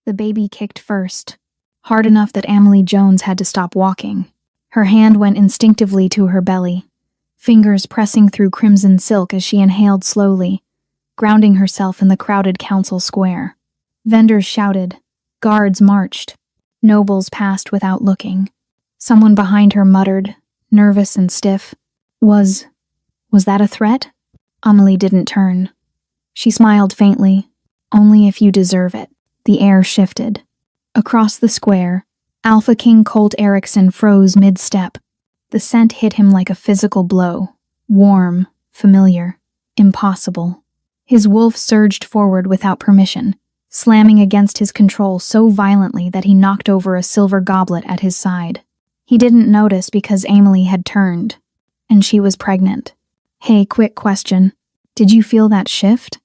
The baby kicked first, hard enough that Amelie Jones had to stop walking. Her hand went instinctively to her belly, fingers pressing through crimson silk as she inhaled slowly, grounding herself in the crowded council square. Vendors shouted. Guards marched. Nobles passed without looking. Someone behind her muttered, nervous and stiff, Was that a threat? Amelie didn't turn. She smiled faintly. Only if you deserve it. The air shifted. Across the square, Alpha King Colt Erickson froze mid-step. The scent hit him like a physical blow. Warm, familiar, impossible. His wolf surged forward without permission, slamming against his control so violently that he knocked over a silver goblet at his side. He didn't notice because Amelie had turned, and she was pregnant. Hey, quick question. Did you feel that shift?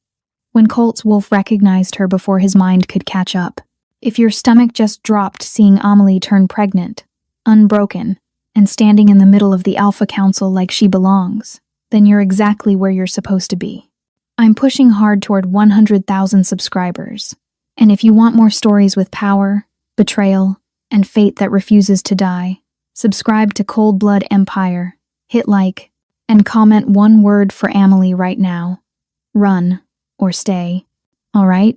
When Colt's wolf recognized her before his mind could catch up. If your stomach just dropped seeing Amelie turn pregnant, unbroken, and standing in the middle of the Alpha Council like she belongs, then you're exactly where you're supposed to be. I'm pushing hard toward 100,000 subscribers, and if you want more stories with power, betrayal, and fate that refuses to die, subscribe to Cold Blood Empire, hit like, and comment one word for Amelie right now. Run, or stay. Alright?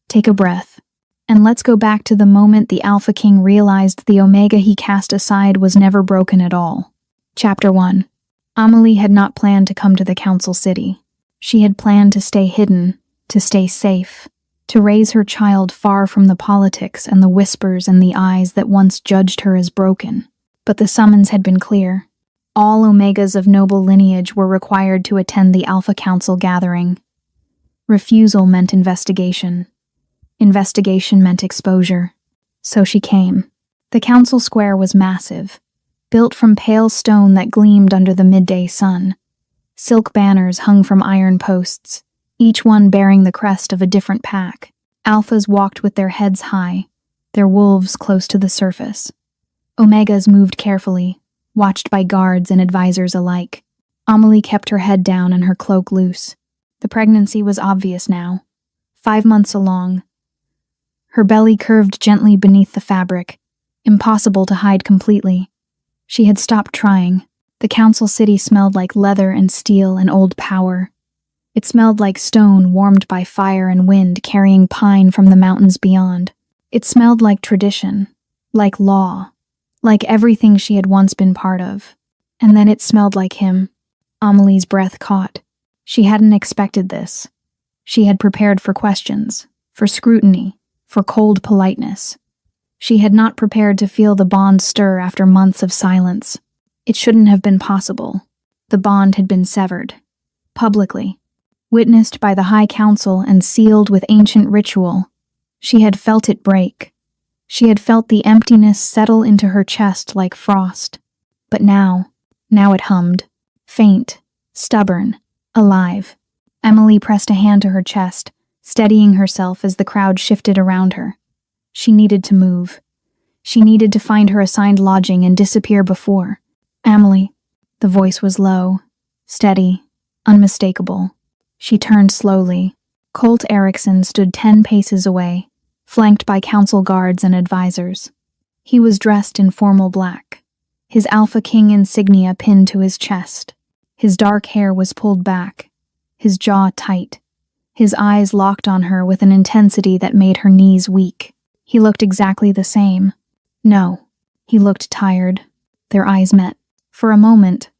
Take a breath. And let's go back to the moment the Alpha King realized the Omega he cast aside was never broken at all. Chapter 1. Amelie had not planned to come to the Council City. She had planned to stay hidden, to stay safe, to raise her child far from the politics and the whispers and the eyes that once judged her as broken. But the summons had been clear. All Omegas of noble lineage were required to attend the Alpha Council gathering. Refusal meant investigation. Investigation meant exposure. So she came. The council square was massive, built from pale stone that gleamed under the midday sun. Silk banners hung from iron posts, each one bearing the crest of a different pack. Alphas walked with their heads high, their wolves close to the surface. Omegas moved carefully, watched by guards and advisors alike. Amelie kept her head down and her cloak loose. The pregnancy was obvious now. 5 months along. Her belly curved gently beneath the fabric, impossible to hide completely. She had stopped trying. The council city smelled like leather and steel and old power. It smelled like stone warmed by fire and wind carrying pine from the mountains beyond. It smelled like tradition, like law, like everything she had once been part of. And then it smelled like him. Amelie's breath caught. She hadn't expected this. She had prepared for questions, for scrutiny, for cold politeness. She had not prepared to feel the bond stir after months of silence. It shouldn't have been possible. The bond had been severed. Publicly. Witnessed by the High Council and sealed with ancient ritual. She had felt it break. She had felt the emptiness settle into her chest like frost. But now it hummed. Faint, stubborn, alive. Amelie pressed a hand to her chest, steadying herself as the crowd shifted around her. She needed to move. She needed to find her assigned lodging and disappear before. Amelie. The voice was low, steady, unmistakable. She turned slowly. Colt Erickson stood 10 paces away, flanked by council guards and advisors. He was dressed in formal black, his Alpha King insignia pinned to his chest. His dark hair was pulled back, his jaw tight, his eyes locked on her with an intensity that made her knees weak. He looked exactly the same. No, he looked tired. Their eyes met. For a moment,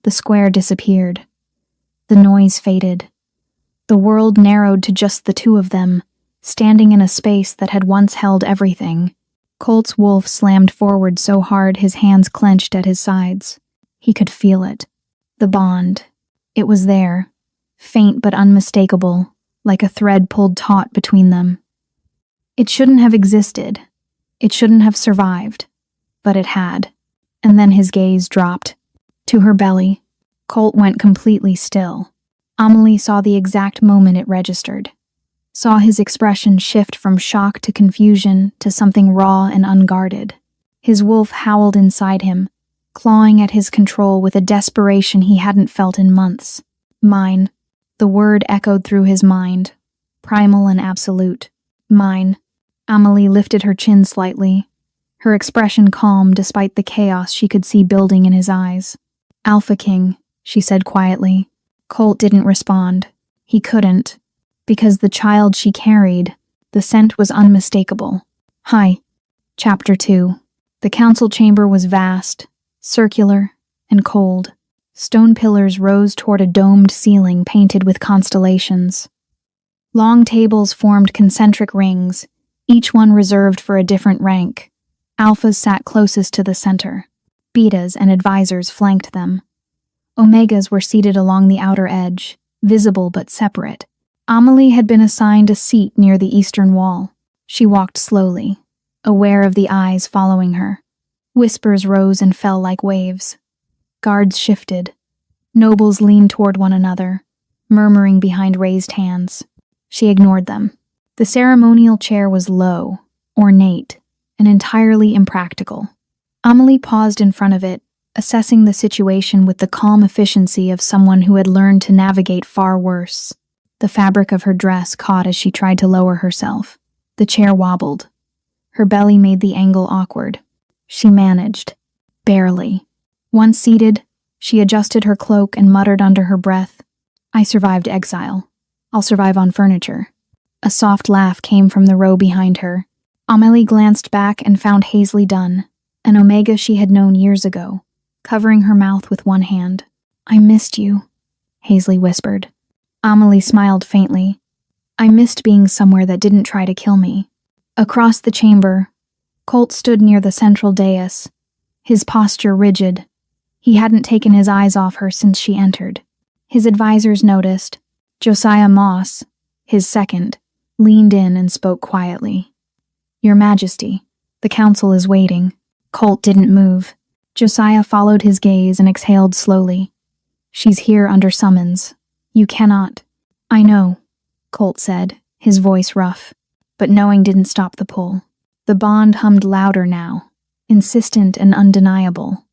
the square disappeared. The noise faded. The world narrowed to just the two of them, standing in a space that had once held everything. Colt's wolf slammed forward so hard his hands clenched at his sides. He could feel it. The bond. It was there, faint but unmistakable, like a thread pulled taut between them. It shouldn't have existed. It shouldn't have survived. But it had. And then his gaze dropped. To her belly. Colt went completely still. Amelie saw the exact moment it registered. Saw his expression shift from shock to confusion to something raw and unguarded. His wolf howled inside him, clawing at his control with a desperation he hadn't felt in months. Mine. The word echoed through his mind, primal and absolute. Mine. Amelie lifted her chin slightly, her expression calm despite the chaos she could see building in his eyes. Alpha King, she said quietly. Colt didn't respond. He couldn't, because the child she carried, the scent was unmistakable. Hi. Chapter 2. The council chamber was vast, circular, and cold. Stone pillars rose toward a domed ceiling painted with constellations. Long tables formed concentric rings, each one reserved for a different rank. Alphas sat closest to the center. Betas and advisors flanked them. Omegas were seated along the outer edge, visible but separate. Amelie had been assigned a seat near the eastern wall. She walked slowly, aware of the eyes following her. Whispers rose and fell like waves. Guards shifted. Nobles leaned toward one another, murmuring behind raised hands. She ignored them. The ceremonial chair was low, ornate, and entirely impractical. Amelie paused in front of it, assessing the situation with the calm efficiency of someone who had learned to navigate far worse. The fabric of her dress caught as she tried to lower herself. The chair wobbled. Her belly made the angle awkward. She managed. Barely. Once seated, she adjusted her cloak and muttered under her breath, "I survived exile. I'll survive on furniture." A soft laugh came from the row behind her. Amelie glanced back and found Hazley Dunn, an Omega she had known years ago, covering her mouth with one hand. "I missed you," Hazley whispered. Amelie smiled faintly. "I missed being somewhere that didn't try to kill me." Across the chamber, Colt stood near the central dais, his posture rigid. He hadn't taken his eyes off her since she entered. His advisors noticed. Josiah Moss, his second, leaned in and spoke quietly. "Your Majesty, the council is waiting." Colt didn't move. Josiah followed his gaze and exhaled slowly. "She's here under summons. You cannot." "I know," Colt said, his voice rough. But knowing didn't stop the pull. The bond hummed louder now, insistent and undeniable.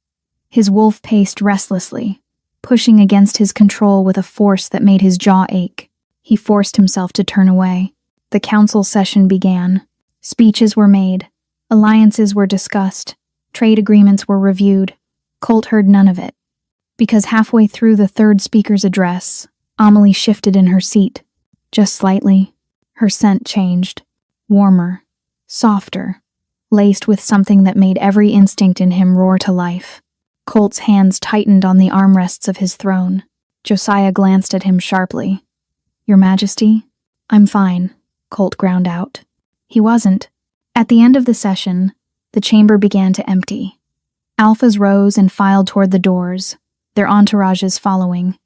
His wolf paced restlessly, pushing against his control with a force that made his jaw ache. He forced himself to turn away. The council session began. Speeches were made. Alliances were discussed. Trade agreements were reviewed. Colt heard none of it. Because halfway through the third speaker's address, Amelie shifted in her seat. Just slightly. Her scent changed. Warmer. Softer. Laced with something that made every instinct in him roar to life. Colt's hands tightened on the armrests of his throne. Josiah glanced at him sharply. "Your Majesty?" "I'm fine," Colt ground out. He wasn't. At the end of the session, the chamber began to empty. Alphas rose and filed toward the doors, their entourages following.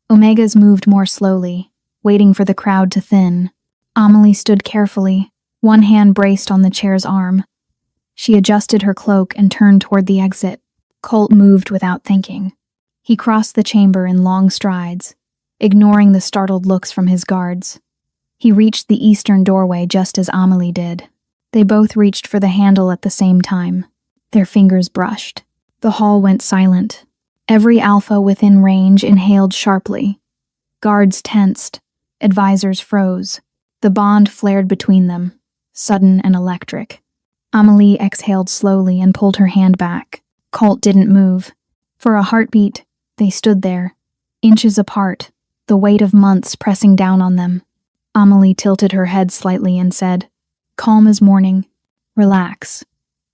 Omegas moved more slowly, waiting for the crowd to thin. Amelie stood carefully, one hand braced on the chair's arm. She adjusted her cloak and turned toward the exit. Colt moved without thinking. He crossed the chamber in long strides, ignoring the startled looks from his guards. He reached the eastern doorway just as Amelie did. They both reached for the handle at the same time. Their fingers brushed. The hall went silent. Every alpha within range inhaled sharply. Guards tensed. Advisors froze. The bond flared between them, sudden and electric. Amelie exhaled slowly and pulled her hand back. Colt didn't move. For a heartbeat, they stood there, inches apart, the weight of months pressing down on them. Amelie tilted her head slightly and said, "Calm as morning. Relax.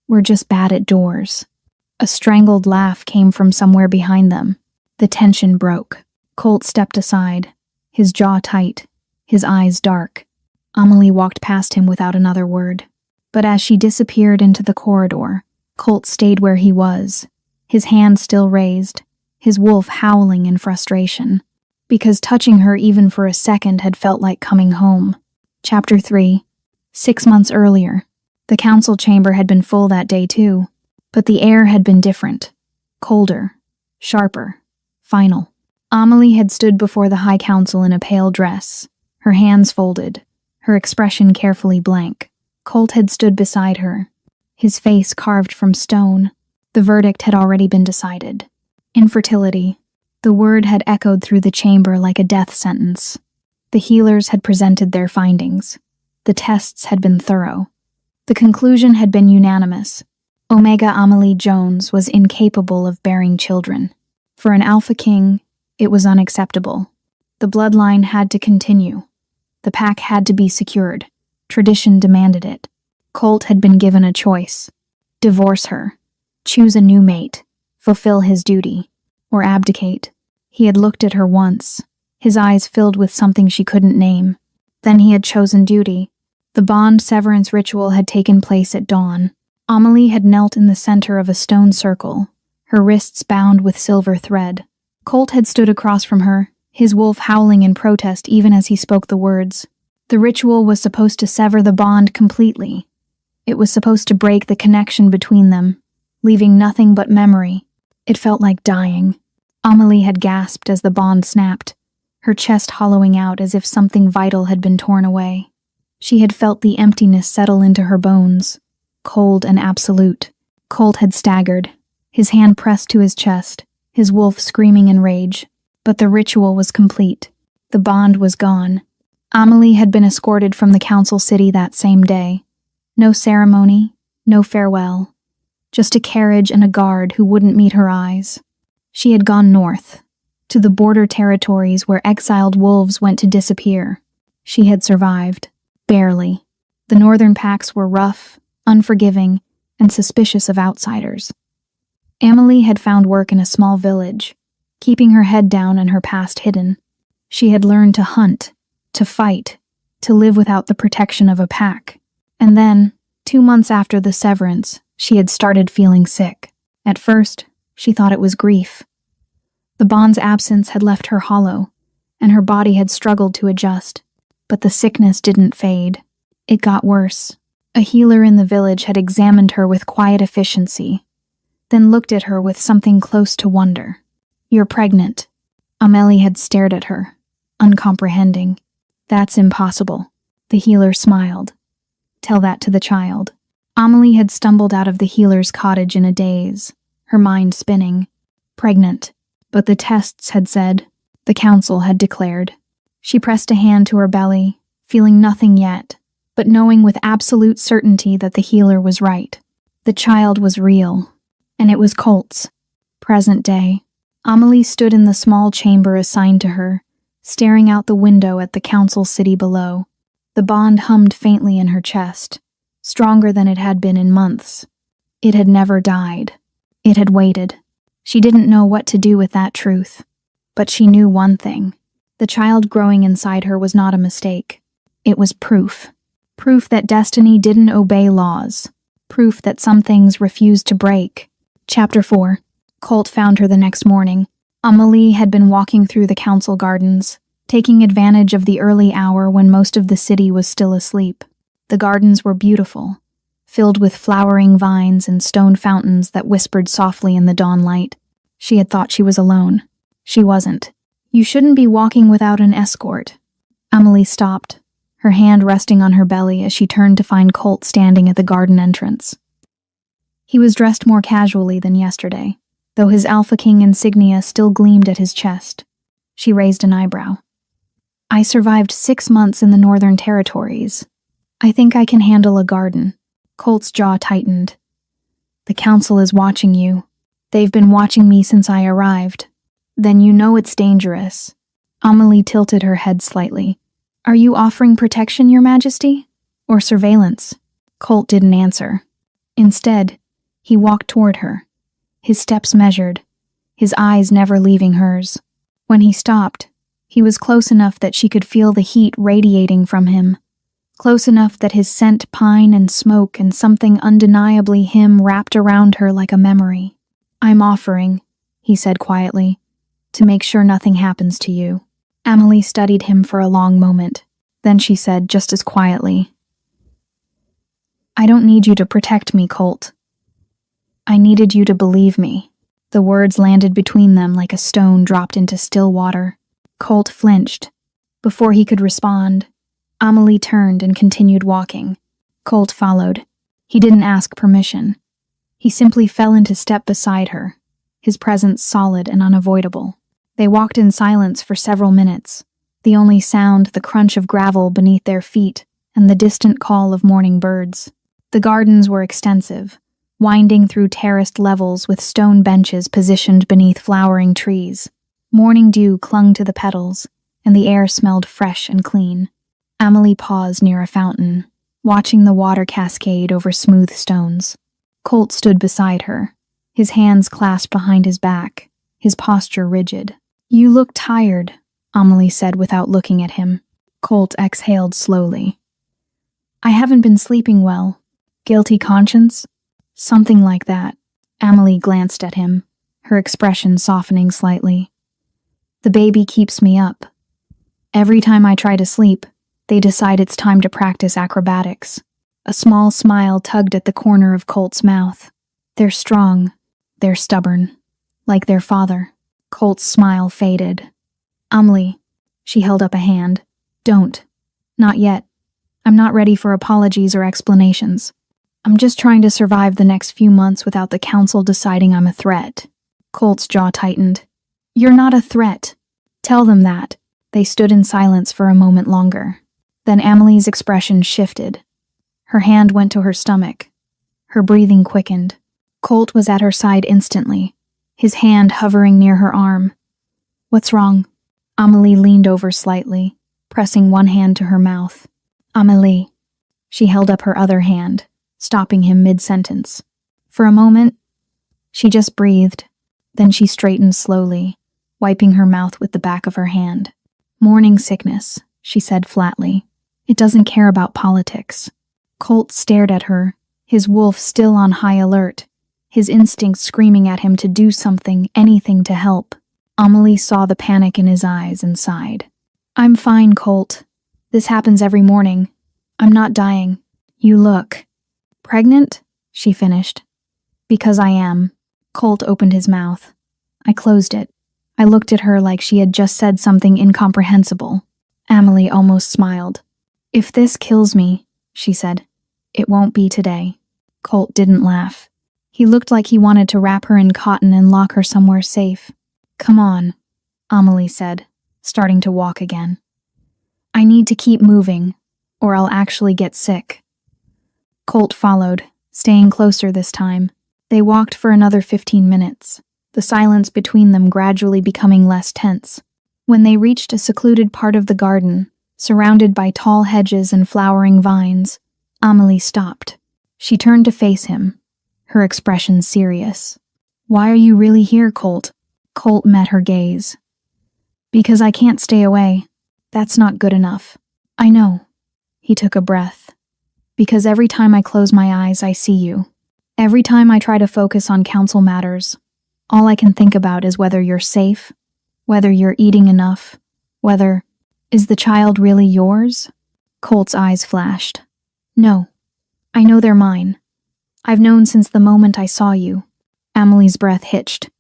We're just bad at doors." A strangled laugh came from somewhere behind them. The tension broke. Colt stepped aside, his jaw tight, his eyes dark. Amelie walked past him without another word. But as she disappeared into the corridor, Colt stayed where he was, his hand still raised, his wolf howling in frustration. Because touching her even for a second had felt like coming home. Chapter 3. 6 months earlier. The council chamber had been full that day too, but the air had been different. Colder. Sharper. Final. Amelie had stood before the High Council in a pale dress, her hands folded, her expression carefully blank. Colt had stood beside her, his face carved from stone. The verdict had already been decided. Infertility. The word had echoed through the chamber like a death sentence. The healers had presented their findings. The tests had been thorough. The conclusion had been unanimous. Omega Amelie Jones was incapable of bearing children. For an Alpha King, it was unacceptable. The bloodline had to continue. The pack had to be secured. Tradition demanded it. Colt had been given a choice. Divorce her. Choose a new mate. Fulfill his duty. Or abdicate. He had looked at her once, his eyes filled with something she couldn't name. Then he had chosen duty. The bond severance ritual had taken place at dawn. Amelie had knelt in the center of a stone circle, her wrists bound with silver thread. Colt had stood across from her, his wolf howling in protest even as he spoke the words. The ritual was supposed to sever the bond completely. It was supposed to break the connection between them, leaving nothing but memory. It felt like dying. Amelie had gasped as the bond snapped, her chest hollowing out as if something vital had been torn away. She had felt the emptiness settle into her bones, cold and absolute. Colt had staggered, his hand pressed to his chest, his wolf screaming in rage. But the ritual was complete. The bond was gone. Amelie had been escorted from the council city that same day. No ceremony, no farewell. Just a carriage and a guard who wouldn't meet her eyes. She had gone north, to the border territories where exiled wolves went to disappear. She had survived. Barely. The northern packs were rough, unforgiving, and suspicious of outsiders. Amelie had found work in a small village, keeping her head down and her past hidden. She had learned to hunt, to fight, to live without the protection of a pack. And then, 2 months after the severance, she had started feeling sick. At first, she thought it was grief. The bond's absence had left her hollow, and her body had struggled to adjust. But the sickness didn't fade. It got worse. A healer in the village had examined her with quiet efficiency, then looked at her with something close to wonder. "You're pregnant." Amelie had stared at her, uncomprehending. "That's impossible." The healer smiled. "Tell that to the child." Amelie had stumbled out of the healer's cottage in a daze, her mind spinning. Pregnant. But the tests had said, the council had declared. She pressed a hand to her belly, feeling nothing yet, but knowing with absolute certainty that the healer was right. The child was real, and it was Colt's. Present day. Amelie stood in the small chamber assigned to her, staring out the window at the council city below. The bond hummed faintly in her chest, stronger than it had been in months. It had never died. It had waited. She didn't know what to do with that truth. But she knew one thing. The child growing inside her was not a mistake. It was proof. Proof that destiny didn't obey laws. Proof that some things refused to break. Chapter 4. Colt found her the next morning. Amelie had been walking through the council gardens, taking advantage of the early hour when most of the city was still asleep. The gardens were beautiful, filled with flowering vines and stone fountains that whispered softly in the dawn light. She had thought she was alone. She wasn't. "You shouldn't be walking without an escort." Amelie stopped, her hand resting on her belly as she turned to find Colt standing at the garden entrance. He was dressed more casually than yesterday, though his Alpha King insignia still gleamed at his chest. She raised an eyebrow. "I survived 6 months in the Northern Territories. I think I can handle a garden." Colt's jaw tightened. "The council is watching you. They've been watching me since I arrived. Then you know it's dangerous." Amelie tilted her head slightly. "Are you offering protection, Your Majesty? Or surveillance?" Colt didn't answer. Instead, he walked toward her, his steps measured, his eyes never leaving hers. When he stopped, he was close enough that she could feel the heat radiating from him, close enough that his scent pine and smoke and something undeniably him wrapped around her like a memory. "I'm offering," he said quietly, "to make sure nothing happens to you." Amelie studied him for a long moment. Then she said just as quietly, "I don't need you to protect me, Colt. I needed you to believe me." The words landed between them like a stone dropped into still water. Colt flinched. Before he could respond, Amelie turned and continued walking. Colt followed. He didn't ask permission. He simply fell into step beside her, his presence solid and unavoidable. They walked in silence for several minutes, the only sound the crunch of gravel beneath their feet and the distant call of morning birds. The gardens were extensive, winding through terraced levels with stone benches positioned beneath flowering trees. Morning dew clung to the petals, and the air smelled fresh and clean. Amelie paused near a fountain, watching the water cascade over smooth stones. Colt stood beside her, his hands clasped behind his back, his posture rigid. "You look tired," Amelie said without looking at him. Colt exhaled slowly. "I haven't been sleeping well. Guilty conscience?" "Something like that." Amelie glanced at him, her expression softening slightly. "The baby keeps me up. Every time I try to sleep, they decide it's time to practice acrobatics." A small smile tugged at the corner of Colt's mouth. "They're strong. They're stubborn. Like their father." Colt's smile faded. "Amelie," she held up a hand. "Don't. Not yet. I'm not ready for apologies or explanations. I'm just trying to survive the next few months without the council deciding I'm a threat." Colt's jaw tightened. "You're not a threat. Tell them that." They stood in silence for a moment longer. Then Amelie's expression shifted. Her hand went to her stomach. Her breathing quickened. Colt was at her side instantly, his hand hovering near her arm. "What's wrong?" Amelie leaned over slightly, pressing one hand to her mouth. "Amelie." She held up her other hand, stopping him mid-sentence. For a moment, she just breathed. Then she straightened slowly, wiping her mouth with the back of her hand. "Morning sickness," she said flatly. "It doesn't care about politics." Colt stared at her, his wolf still on high alert, his instincts screaming at him to do something, anything to help. Amelie saw the panic in his eyes and sighed. "I'm fine, Colt. This happens every morning. I'm not dying. You look pregnant?" she finished. "Because I am." Colt opened his mouth. I closed it. I looked at her like she had just said something incomprehensible. Amelie almost smiled. "If this kills me," she said, "it won't be today." Colt didn't laugh. He looked like he wanted to wrap her in cotton and lock her somewhere safe. "Come on," Amelie said, starting to walk again. "I need to keep moving, or I'll actually get sick." Colt followed, staying closer this time. They walked for another 15 minutes, the silence between them gradually becoming less tense. When they reached a secluded part of the garden, surrounded by tall hedges and flowering vines, Amelie stopped. She turned to face him, her expression serious. "Why are you really here, Colt?" Colt met her gaze. "Because I can't stay away. That's not good enough." "I know." He took a breath. "Because every time I close my eyes, I see you. Every time I try to focus on council matters, all I can think about is whether you're safe, whether you're eating enough, whether... Is the child really yours?" Colt's eyes flashed. "No. I know they're mine. I've known since the moment I saw you." Amelie's breath hitched.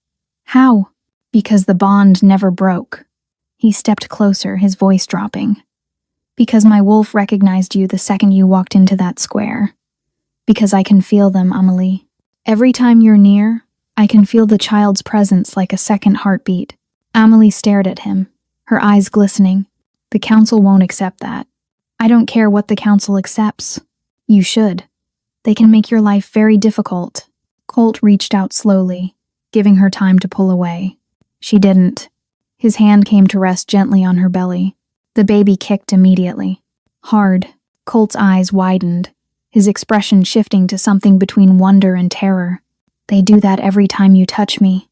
"How?" "Because the bond never broke." He stepped closer, his voice dropping. "Because my wolf recognized you the second you walked into that square. Because I can feel them, Amelie. Every time you're near, I can feel the child's presence like a second heartbeat." Amelie stared at him, her eyes glistening. "The council won't accept that." "I don't care what the council accepts. You should. They can make your life very difficult." Colt reached out slowly, giving her time to pull away. She didn't. His hand came to rest gently on her belly. The baby kicked immediately. Hard. Colt's eyes widened, his expression shifting to something between wonder and terror. "They do that every time you touch me,"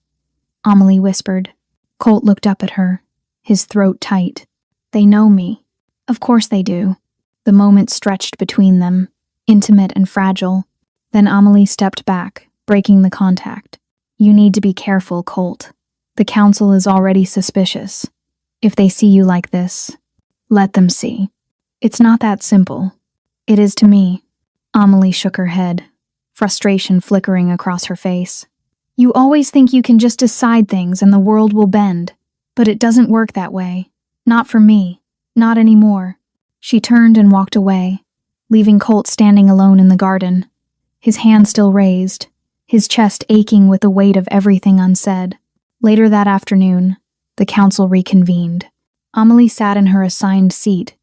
Amelie whispered. Colt looked up at her, his throat tight. "They know me." "Of course they do." The moment stretched between them, intimate and fragile. Then Amelie stepped back, breaking the contact. "You need to be careful, Colt. The council is already suspicious. If they see you like this, let them see." "It's not that simple." "It is to me." Amelie shook her head, frustration flickering across her face. "You always think you can just decide things and the world will bend. But it doesn't work that way. Not for me. Not anymore." She turned and walked away, leaving Colt standing alone in the garden, his hand still raised, his chest aching with the weight of everything unsaid. Later that afternoon, the council reconvened. Amelie sat in her assigned seat,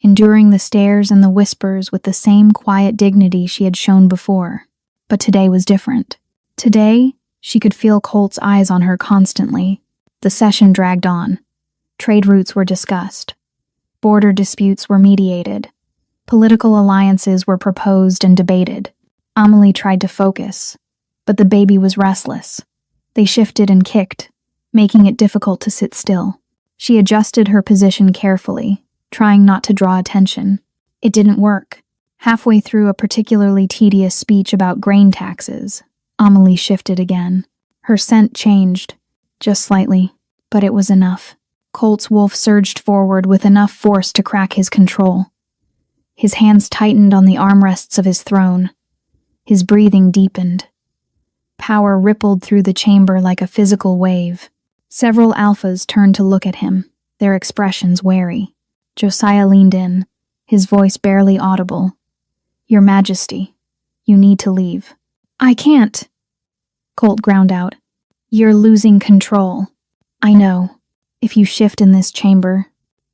enduring the stares and the whispers with the same quiet dignity she had shown before. But today was different. Today, she could feel Colt's eyes on her constantly. The session dragged on. Trade routes were discussed. Border disputes were mediated. Political alliances were proposed and debated. Amelie tried to focus, but the baby was restless. They shifted and kicked, making it difficult to sit still. She adjusted her position carefully, trying not to draw attention. It didn't work. Halfway through a particularly tedious speech about grain taxes, Amelie shifted again. Her scent changed, just slightly, but it was enough. Colt's wolf surged forward with enough force to crack his control. His hands tightened on the armrests of his throne. His breathing deepened. Power rippled through the chamber like a physical wave. Several alphas turned to look at him, their expressions wary. Josiah leaned in, his voice barely audible. "Your Majesty, you need to leave." "I can't," Colt ground out. "You're losing control." "I know. If you shift in this chamber,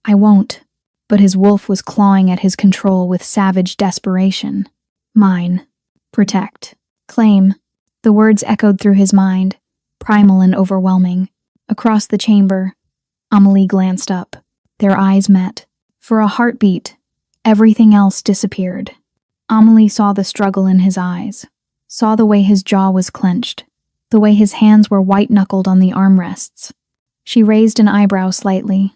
I won't." But his wolf was clawing at his control with savage desperation. "Mine. Protect. Claim." The words echoed through his mind, primal and overwhelming. Across the chamber, Amelie glanced up. Their eyes met. For a heartbeat, everything else disappeared. Amelie saw the struggle in his eyes, saw the way his jaw was clenched, the way his hands were white-knuckled on the armrests. She raised an eyebrow slightly.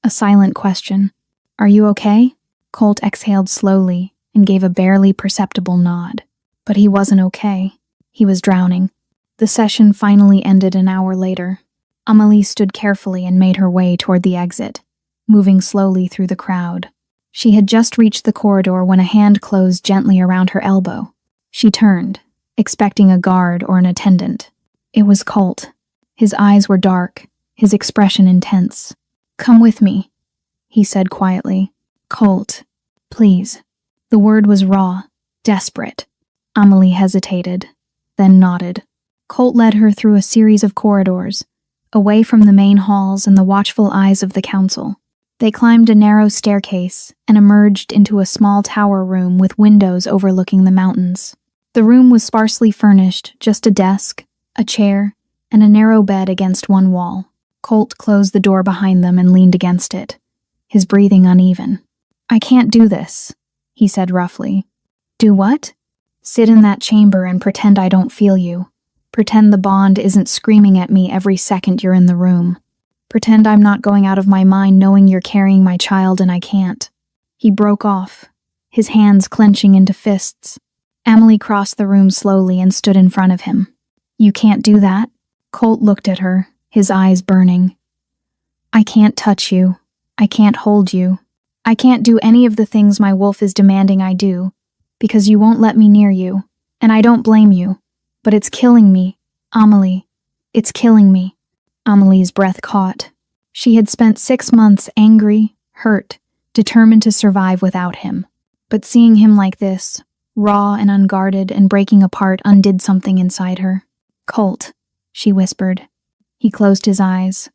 A silent question. "Are you okay?" Colt exhaled slowly and gave a barely perceptible nod. But he wasn't okay. He was drowning. The session finally ended an hour later. Amelie stood carefully and made her way toward the exit, moving slowly through the crowd. She had just reached the corridor when a hand closed gently around her elbow. She turned, expecting a guard or an attendant. It was Colt. His eyes were dark, his expression intense. "Come with me," he said quietly. "Colt, please." The word was raw, desperate. Amelie hesitated, then nodded. Colt led her through a series of corridors, away from the main halls and the watchful eyes of the council. They climbed a narrow staircase and emerged into a small tower room with windows overlooking the mountains. The room was sparsely furnished, just a desk, a chair, and a narrow bed against one wall. Colt closed the door behind them and leaned against it, his breathing uneven. "I can't do this," he said roughly. "Do what?" "Sit in that chamber and pretend I don't feel you. Pretend the bond isn't screaming at me every second you're in the room. Pretend I'm not going out of my mind knowing you're carrying my child and I can't." He broke off, his hands clenching into fists. Amelie crossed the room slowly and stood in front of him. "You can't do that?" Colt looked at her, his eyes burning. "I can't touch you. I can't hold you. I can't do any of the things my wolf is demanding I do, because you won't let me near you, and I don't blame you. But it's killing me, Amelie. It's killing me." Amelie's breath caught. She had spent 6 months angry, hurt, determined to survive without him. But seeing him like this, raw and unguarded and breaking apart, undid something inside her. "Colt," she whispered. He closed his eyes.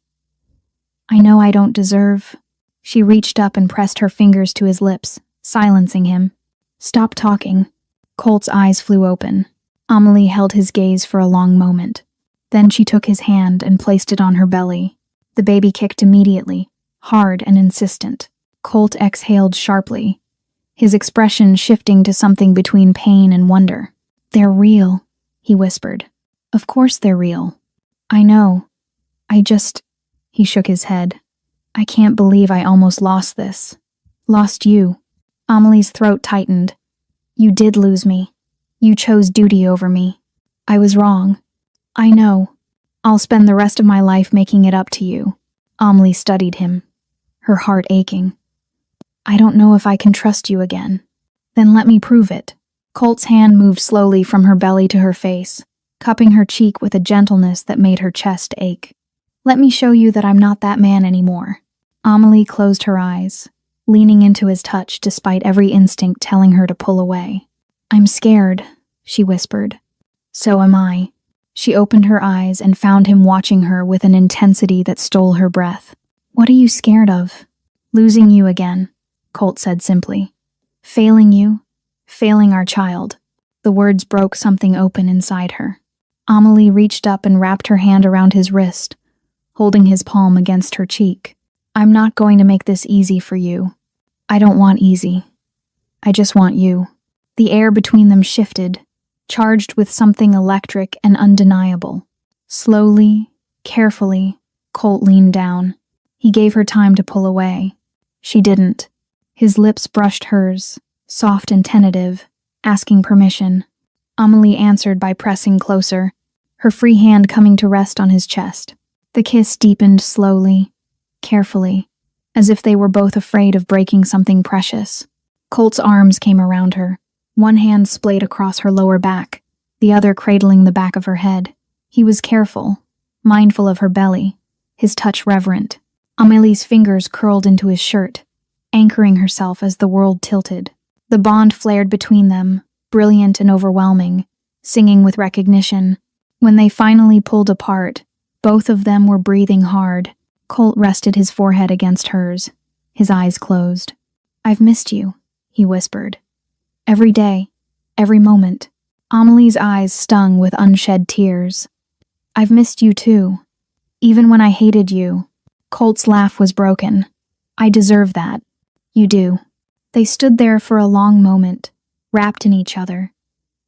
"I know I don't deserve." She reached up and pressed her fingers to his lips, silencing him. "Stop talking." Colt's eyes flew open. Amelie held his gaze for a long moment. Then she took his hand and placed it on her belly. The baby kicked immediately, hard and insistent. Colt exhaled sharply, his expression shifting to something between pain and wonder. "They're real," he whispered. "Of course they're real. I know. He shook his head. "I can't believe I almost lost this. Lost you." Amelie's throat tightened. "You did lose me. You chose duty over me. I was wrong. I know. I'll spend the rest of my life making it up to you." Amelie studied him, her heart aching. "I don't know if I can trust you again." "Then let me prove it." Colt's hand moved slowly from her belly to her face, cupping her cheek with a gentleness that made her chest ache. "Let me show you that I'm not that man anymore." Amelie closed her eyes, leaning into his touch despite every instinct telling her to pull away. "I'm scared," she whispered. "So am I." She opened her eyes and found him watching her with an intensity that stole her breath. "What are you scared of?" "Losing you again. Colt said simply. Failing you, failing our child. The words broke something open inside her. Amelie reached up and wrapped her hand around his wrist, holding his palm against her cheek. I'm not going to make this easy for you. I don't want easy. I just want you. The air between them shifted, charged with something electric and undeniable. Slowly, carefully, Colt leaned down. He gave her time to pull away. She didn't. His lips brushed hers, soft and tentative, asking permission. Amelie answered by pressing closer, her free hand coming to rest on his chest. The kiss deepened slowly, carefully, as if they were both afraid of breaking something precious. Colt's arms came around her, one hand splayed across her lower back, the other cradling the back of her head. He was careful, mindful of her belly, his touch reverent. Amelie's fingers curled into his shirt, anchoring herself as the world tilted. The bond flared between them, brilliant and overwhelming, singing with recognition. When they finally pulled apart, both of them were breathing hard. Colt rested his forehead against hers, his eyes closed. I've missed you, he whispered. Every day, every moment. Amelie's eyes stung with unshed tears. I've missed you too, even when I hated you. Colt's laugh was broken. I deserve that. You do. They stood there for a long moment, wrapped in each other,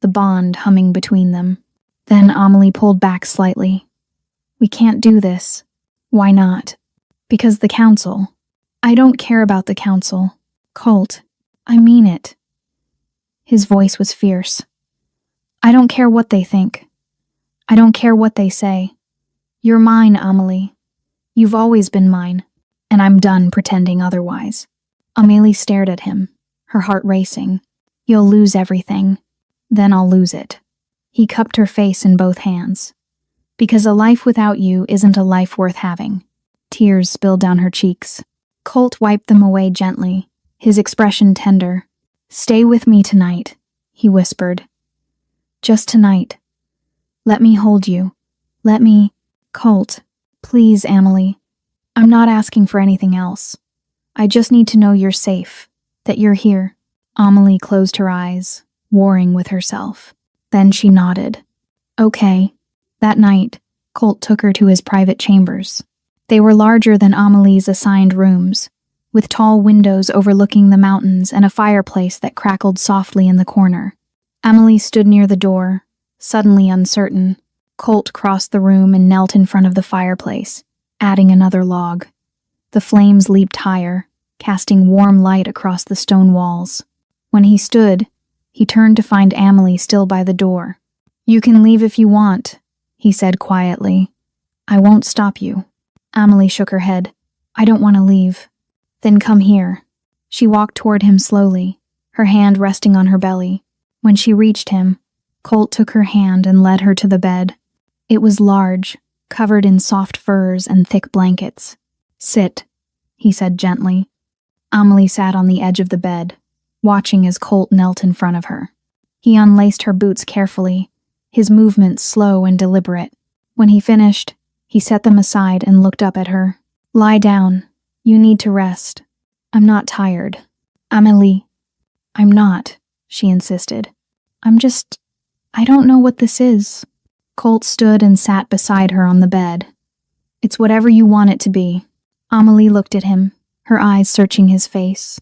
the bond humming between them. Then Amelie pulled back slightly. We can't do this. Why not? Because the council. I don't care about the council. Colt, I mean it. His voice was fierce. I don't care what they think. I don't care what they say. You're mine, Amelie. You've always been mine, and I'm done pretending otherwise. Amelie stared at him, her heart racing. You'll lose everything. Then I'll lose it. He cupped her face in both hands. Because a life without you isn't a life worth having. Tears spilled down her cheeks. Colt wiped them away gently, his expression tender. Stay with me tonight, he whispered. Just tonight. Let me hold you. Let me... Colt, please, Amelie. I'm not asking for anything else. I just need to know you're safe, that you're here. Amelie closed her eyes, warring with herself. Then she nodded. Okay. That night, Colt took her to his private chambers. They were larger than Amelie's assigned rooms, with tall windows overlooking the mountains and a fireplace that crackled softly in the corner. Amelie stood near the door, suddenly uncertain. Colt crossed the room and knelt in front of the fireplace, adding another log. The flames leaped higher, casting warm light across the stone walls. When he stood, he turned to find Amelie still by the door. You can leave if you want, he said quietly. I won't stop you. Amelie shook her head. I don't want to leave. Then come here. She walked toward him slowly, her hand resting on her belly. When she reached him, Colt took her hand and led her to the bed. It was large, covered in soft furs and thick blankets. Sit, he said gently. Amelie sat on the edge of the bed, watching as Colt knelt in front of her. He unlaced her boots carefully, his movements slow and deliberate. When he finished, he set them aside and looked up at her. Lie down. You need to rest. I'm not tired. Amelie. I'm not, she insisted. I don't know what this is. Colt stood and sat beside her on the bed. It's whatever you want it to be. Amelie looked at him, her eyes searching his face.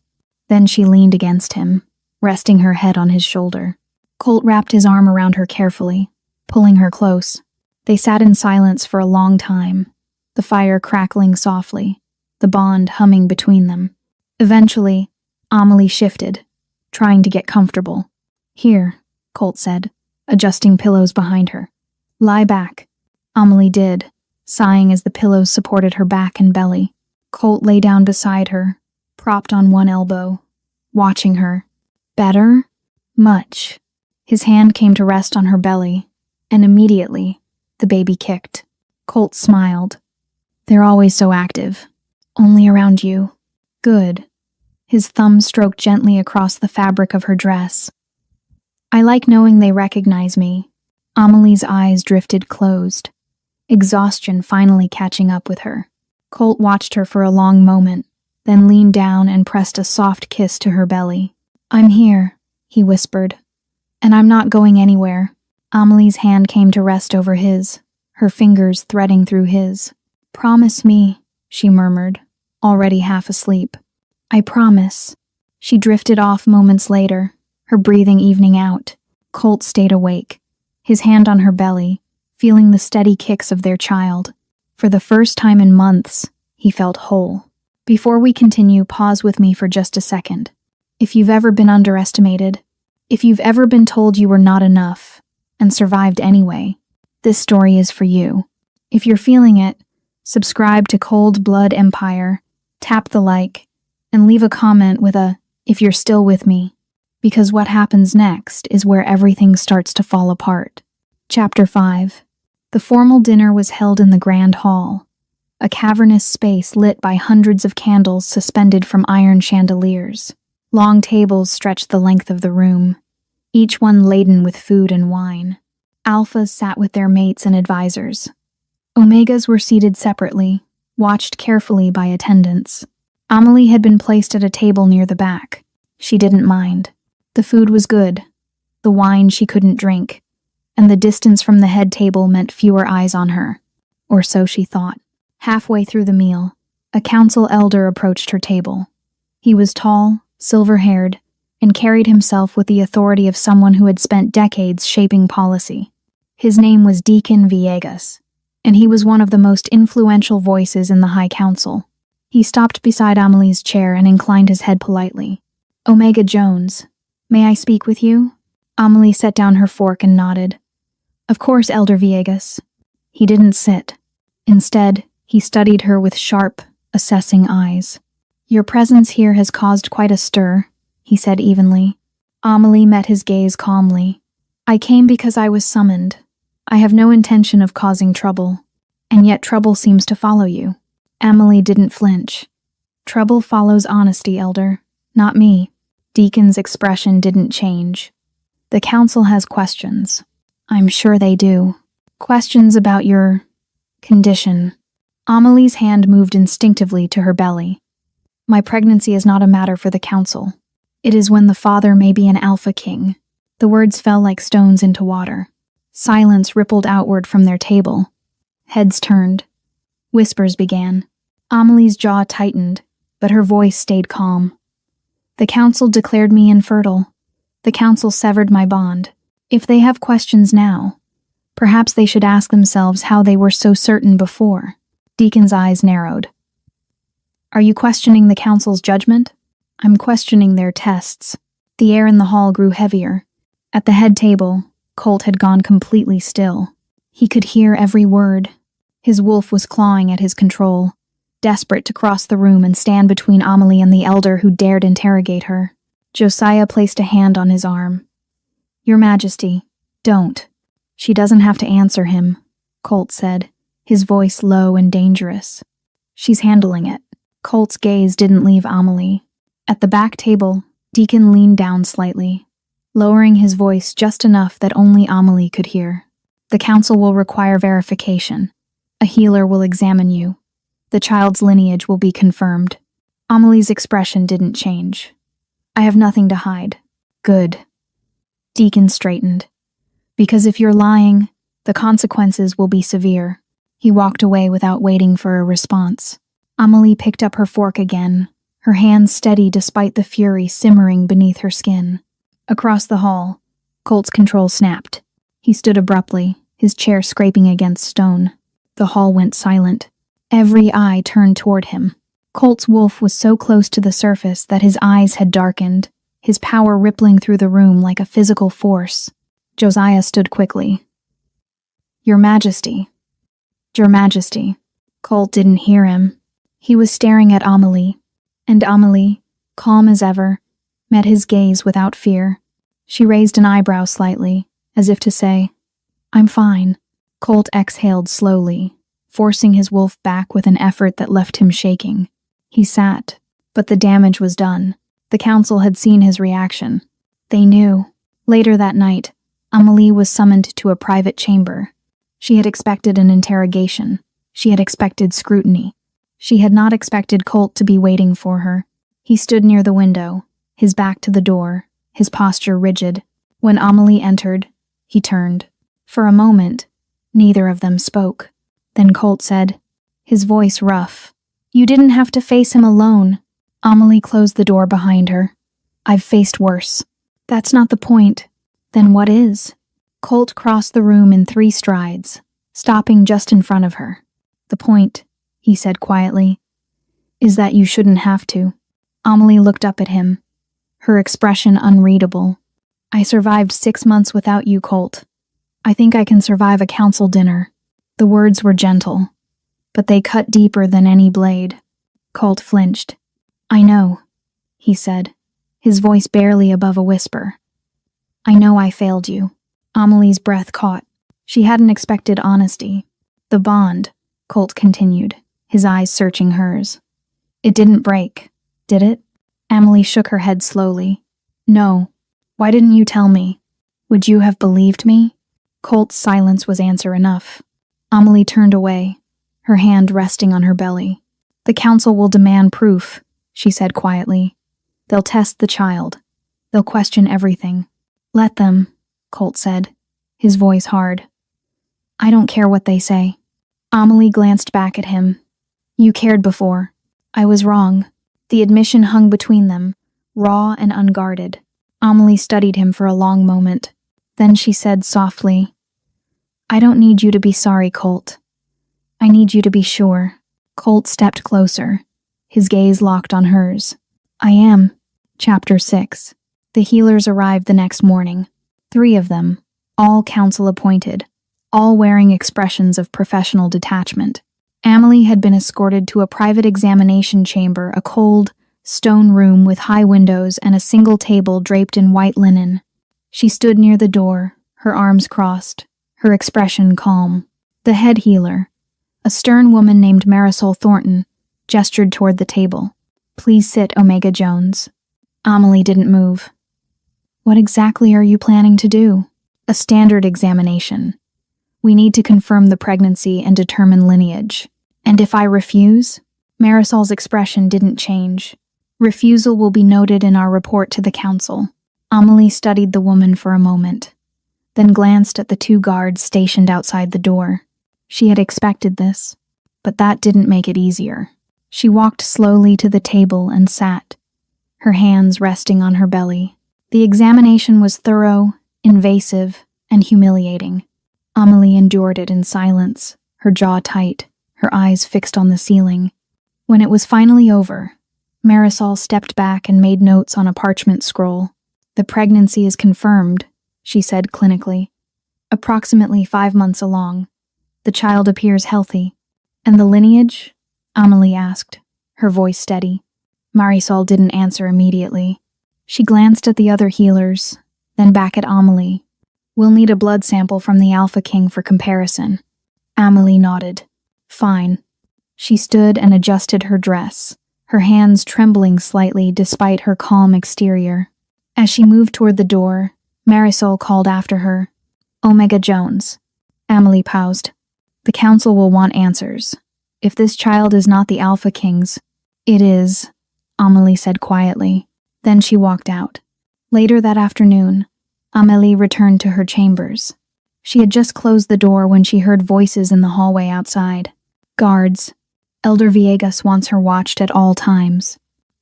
Then she leaned against him, resting her head on his shoulder. Colt wrapped his arm around her carefully, pulling her close. They sat in silence for a long time, the fire crackling softly, the bond humming between them. Eventually, Amelie shifted, trying to get comfortable. Here, Colt said, adjusting pillows behind her. Lie back. Amelie did, sighing as the pillows supported her back and belly. Colt lay down beside her, propped on one elbow, watching her. Better? Much. His hand came to rest on her belly, and immediately, the baby kicked. Colt smiled. They're always so active. Only around you. Good. His thumb stroked gently across the fabric of her dress. I like knowing they recognize me. Amelie's eyes drifted closed, exhaustion finally catching up with her. Colt watched her for a long moment, then leaned down and pressed a soft kiss to her belly. "I'm here," he whispered, "and I'm not going anywhere." Amelie's hand came to rest over his, her fingers threading through his. "Promise me," she murmured, already half asleep. "I promise." She drifted off moments later, her breathing evening out. Colt stayed awake, his hand on her belly, feeling the steady kicks of their child. For the first time in months, he felt whole. Before we continue, pause with me for just a second. If you've ever been underestimated, if you've ever been told you were not enough, and survived anyway, this story is for you. If you're feeling it, subscribe to Cold Blood Empire, tap the like, and leave a comment with a, "if you're still with me," because what happens next is where everything starts to fall apart. Chapter 5. The formal dinner was held in the Grand Hall, a cavernous space lit by hundreds of candles suspended from iron chandeliers. Long tables stretched the length of the room, each one laden with food and wine. Alphas sat with their mates and advisors. Omegas were seated separately, watched carefully by attendants. Amelie had been placed at a table near the back. She didn't mind. The food was good, the wine she couldn't drink, and the distance from the head table meant fewer eyes on her. Or so she thought. Halfway through the meal, a council elder approached her table. He was tall, silver-haired, and carried himself with the authority of someone who had spent decades shaping policy. His name was Deacon Villegas, and he was one of the most influential voices in the High Council. He stopped beside Amelie's chair and inclined his head politely. "Omega Jones, may I speak with you?" Amelie set down her fork and nodded. "Of course, Elder Villegas." He didn't sit. Instead, he studied her with sharp, assessing eyes. "Your presence here has caused quite a stir," he said evenly. Amelie met his gaze calmly. "I came because I was summoned. I have no intention of causing trouble, and yet trouble seems to follow you." Amelie didn't flinch. "Trouble follows honesty, Elder, not me." Deacon's expression didn't change. "The council has questions." "I'm sure they do. Questions about your condition." Amelie's hand moved instinctively to her belly. "My pregnancy is not a matter for the council. It is when the father may be an alpha king." The words fell like stones into water. Silence rippled outward from their table. Heads turned. Whispers began. Amelie's jaw tightened, but her voice stayed calm. "The council declared me infertile. The council severed my bond. If they have questions now, perhaps they should ask themselves how they were so certain before." Deacon's eyes narrowed. "Are you questioning the council's judgment?" "I'm questioning their tests." The air in the hall grew heavier. At the head table, Colt had gone completely still. He could hear every word. His wolf was clawing at his control, desperate to cross the room and stand between Amelie and the elder who dared interrogate her. Josiah placed a hand on his arm. "Your Majesty, don't." "She doesn't have to answer him," Colt said, his voice low and dangerous. "She's handling it." Colt's gaze didn't leave Amelie. At the back table, Deacon leaned down slightly, lowering his voice just enough that only Amelie could hear. "The council will require verification. A healer will examine you. The child's lineage will be confirmed." Amelie's expression didn't change. "I have nothing to hide." "Good." Deacon straightened. "Because if you're lying, the consequences will be severe." He walked away without waiting for a response. Amelie picked up her fork again, her hands steady despite the fury simmering beneath her skin. Across the hall, Colt's control snapped. He stood abruptly, his chair scraping against stone. The hall went silent. Every eye turned toward him. Colt's wolf was so close to the surface that his eyes had darkened, his power rippling through the room like a physical force. Josiah stood quickly. "Your Majesty." "Your Majesty." Colt didn't hear him. He was staring at Amelie, and Amelie, calm as ever, met his gaze without fear. She raised an eyebrow slightly, as if to say, "I'm fine." Colt exhaled slowly, forcing his wolf back with an effort that left him shaking. He sat, but the damage was done. The council had seen his reaction. They knew. Later that night, Amelie was summoned to a private chamber. She had expected an interrogation. She had expected scrutiny. She had not expected Colt to be waiting for her. He stood near the window, his back to the door, his posture rigid. When Amelie entered, he turned. For a moment, neither of them spoke. Then Colt said, his voice rough, "You didn't have to face him alone." Amelie closed the door behind her. "I've faced worse." "That's not the point." "Then what is?" Colt crossed the room in 3 strides, stopping just in front of her. "The point," he said quietly, "is that you shouldn't have to." Amelie looked up at him, her expression unreadable. "I survived 6 months without you, Colt. I think I can survive a council dinner." The words were gentle, but they cut deeper than any blade. Colt flinched. "I know," he said, his voice barely above a whisper. "I know I failed you." Amelie's breath caught. She hadn't expected honesty. "The bond," Colt continued, his eyes searching hers. "It didn't break, did it?" Amelie shook her head slowly. "No. Why didn't you tell me? Would you have believed me?" Colt's silence was answer enough. Amelie turned away, her hand resting on her belly. "The council will demand proof," she said quietly. "They'll test the child. They'll question everything." "Let them," Colt said, his voice hard. "I don't care what they say." Amelie glanced back at him. "You cared before. I was wrong." The admission hung between them, raw and unguarded. Amelie studied him for a long moment. Then she said softly, "I don't need you to be sorry, Colt. I need you to be sure." Colt stepped closer, his gaze locked on hers. "I am." Chapter 6. The healers arrived the next morning. 3 of them, all council appointed, all wearing expressions of professional detachment. Amelie had been escorted to a private examination chamber, a cold, stone room with high windows and a single table draped in white linen. She stood near the door, her arms crossed, her expression calm. The head healer, a stern woman named Marisol Thornton, gestured toward the table. "Please sit, Omega Jones." Amelie didn't move. "What exactly are you planning to do?" "A standard examination. We need to confirm the pregnancy and determine lineage. And if I refuse?" Marisol's expression didn't change. "Refusal will be noted in our report to the council." Amelie studied the woman for a moment, then glanced at the 2 guards stationed outside the door. She had expected this, but that didn't make it easier. She walked slowly to the table and sat, her hands resting on her belly. The examination was thorough, invasive, and humiliating. Amelie endured it in silence, her jaw tight, her eyes fixed on the ceiling. When it was finally over, Marisol stepped back and made notes on a parchment scroll. "The pregnancy is confirmed," she said clinically. "Approximately 5 months along. The child appears healthy." "And the lineage?" Amelie asked, her voice steady. Marisol didn't answer immediately. She glanced at the other healers, then back at Amelie. "We'll need a blood sample from the Alpha King for comparison." Amelie nodded. "Fine." She stood and adjusted her dress, her hands trembling slightly despite her calm exterior. As she moved toward the door, Marisol called after her, "Omega Jones." Amelie paused. "The council will want answers. If this child is not the Alpha King's, it is," Amelie said quietly. Then she walked out. Later that afternoon, Amelie returned to her chambers. She had just closed the door when she heard voices in the hallway outside. "Guards. Elder Viegas wants her watched at all times.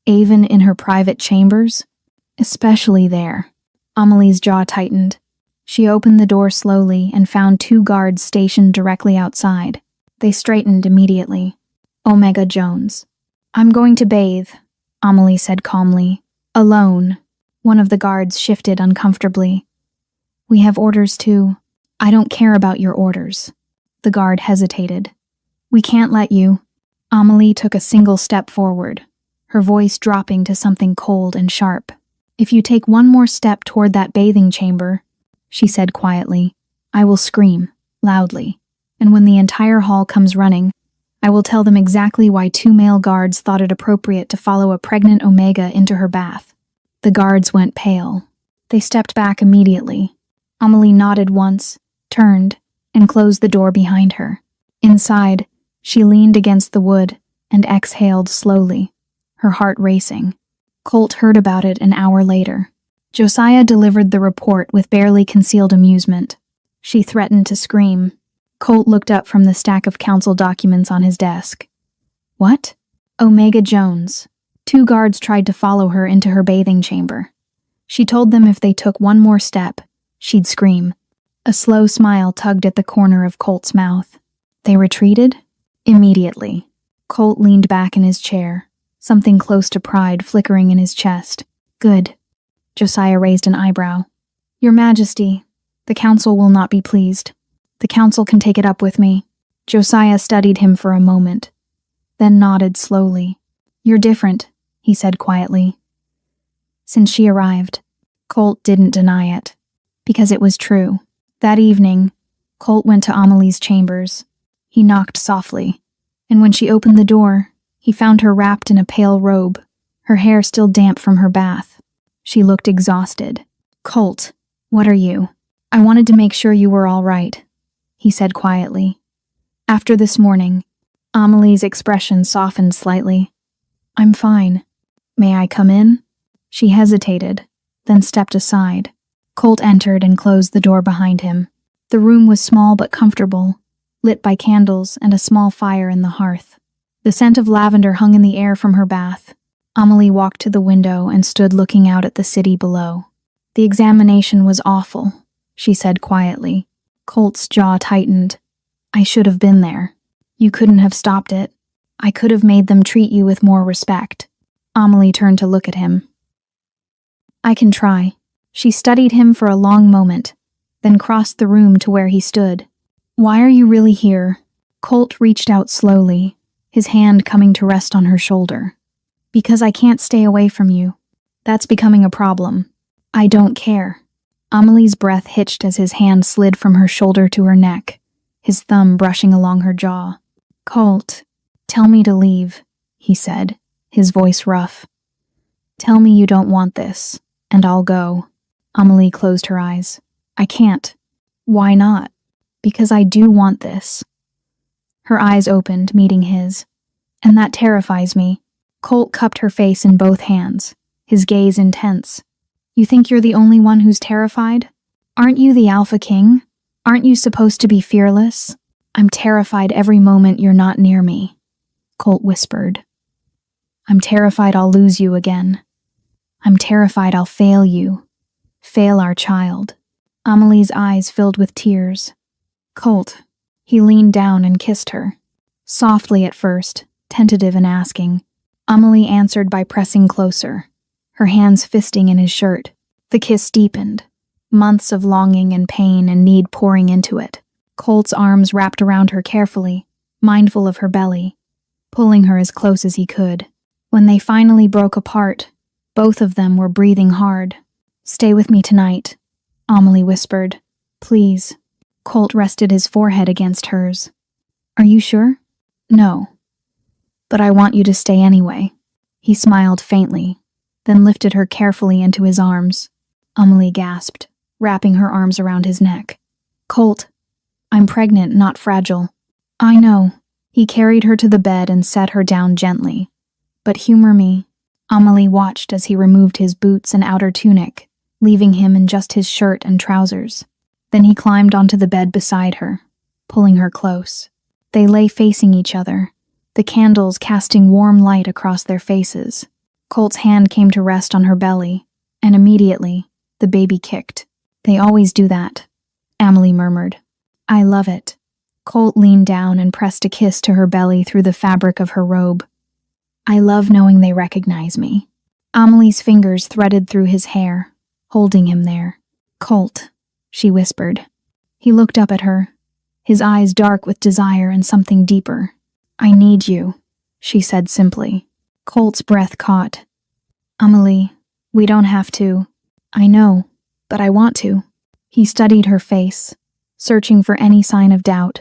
Even in her private chambers? Especially there." Amelie's jaw tightened. She opened the door slowly and found 2 guards stationed directly outside. They straightened immediately. "Omega Jones." "I'm going to bathe," Amelie said calmly. "Alone." One of the guards shifted uncomfortably. "We have orders too." "I don't care about your orders." The guard hesitated. "We can't let you." Amelie took a single step forward, her voice dropping to something cold and sharp. "If you take one more step toward that bathing chamber," she said quietly, "I will scream, loudly. And when the entire hall comes running, I will tell them exactly why 2 male guards thought it appropriate to follow a pregnant Omega into her bath." The guards went pale. They stepped back immediately. Amelie nodded once, turned, and closed the door behind her. Inside, she leaned against the wood and exhaled slowly, her heart racing. Colt heard about it an hour later. Josiah delivered the report with barely concealed amusement. She threatened to scream. Colt looked up from the stack of council documents on his desk. What? Omega Jones. 2 guards tried to follow her into her bathing chamber. She told them if they took one more step, she'd scream. A slow smile tugged at the corner of Colt's mouth. They retreated? Immediately. Colt leaned back in his chair, something close to pride flickering in his chest. Good. Josiah raised an eyebrow. Your Majesty, the council will not be pleased. The council can take it up with me. Josiah studied him for a moment, then nodded slowly. You're different, he said quietly. Since she arrived, Colt didn't deny it, because it was true. That evening, Colt went to Amelie's chambers. He knocked softly, and when she opened the door, he found her wrapped in a pale robe, her hair still damp from her bath. She looked exhausted. Colt, what are you? I wanted to make sure you were all right, he said quietly. After this morning, Amelie's expression softened slightly. I'm fine. May I come in? She hesitated, then stepped aside. Colt entered and closed the door behind him. The room was small but comfortable, lit by candles and a small fire in the hearth. The scent of lavender hung in the air from her bath. Amelie walked to the window and stood looking out at the city below. The examination was awful, she said quietly. Colt's jaw tightened. I should have been there. You couldn't have stopped it. I could have made them treat you with more respect. Amelie turned to look at him. I can try. She studied him for a long moment, then crossed the room to where he stood. Why are you really here? Colt reached out slowly, his hand coming to rest on her shoulder. Because I can't stay away from you. That's becoming a problem. I don't care. Amelie's breath hitched as his hand slid from her shoulder to her neck, his thumb brushing along her jaw. Colt, tell me to leave, he said, his voice rough. Tell me you don't want this, and I'll go. Amelie closed her eyes. I can't. Why not? Because I do want this. Her eyes opened, meeting his. And that terrifies me. Colt cupped her face in both hands, his gaze intense. You think you're the only one who's terrified? Aren't you the Alpha King? Aren't you supposed to be fearless? I'm terrified every moment you're not near me, Colt whispered. I'm terrified I'll lose you again. I'm terrified I'll fail you. Fail our child. Amelie's eyes filled with tears. Colt. He leaned down and kissed her. Softly at first, tentative and asking. Amelie answered by pressing closer, her hands fisting in his shirt. The kiss deepened, months of longing and pain and need pouring into it. Colt's arms wrapped around her carefully, mindful of her belly, pulling her as close as he could. When they finally broke apart, both of them were breathing hard. Stay with me tonight, Amelie whispered. Please. Colt rested his forehead against hers. Are you sure? No. But I want you to stay anyway. He smiled faintly, then lifted her carefully into his arms. Amelie gasped, wrapping her arms around his neck. Colt, I'm pregnant, not fragile. I know. He carried her to the bed and set her down gently. But humor me. Amelie watched as he removed his boots and outer tunic, leaving him in just his shirt and trousers. Then he climbed onto the bed beside her, pulling her close. They lay facing each other, the candles casting warm light across their faces. Colt's hand came to rest on her belly, and immediately, the baby kicked. They always do that, Amelie murmured. I love it. Colt leaned down and pressed a kiss to her belly through the fabric of her robe. I love knowing they recognize me. Amelie's fingers threaded through his hair, holding him there. Colt, she whispered. He looked up at her, his eyes dark with desire and something deeper. I need you, she said simply. Colt's breath caught. Amelie, we don't have to. I know, but I want to. He studied her face, searching for any sign of doubt.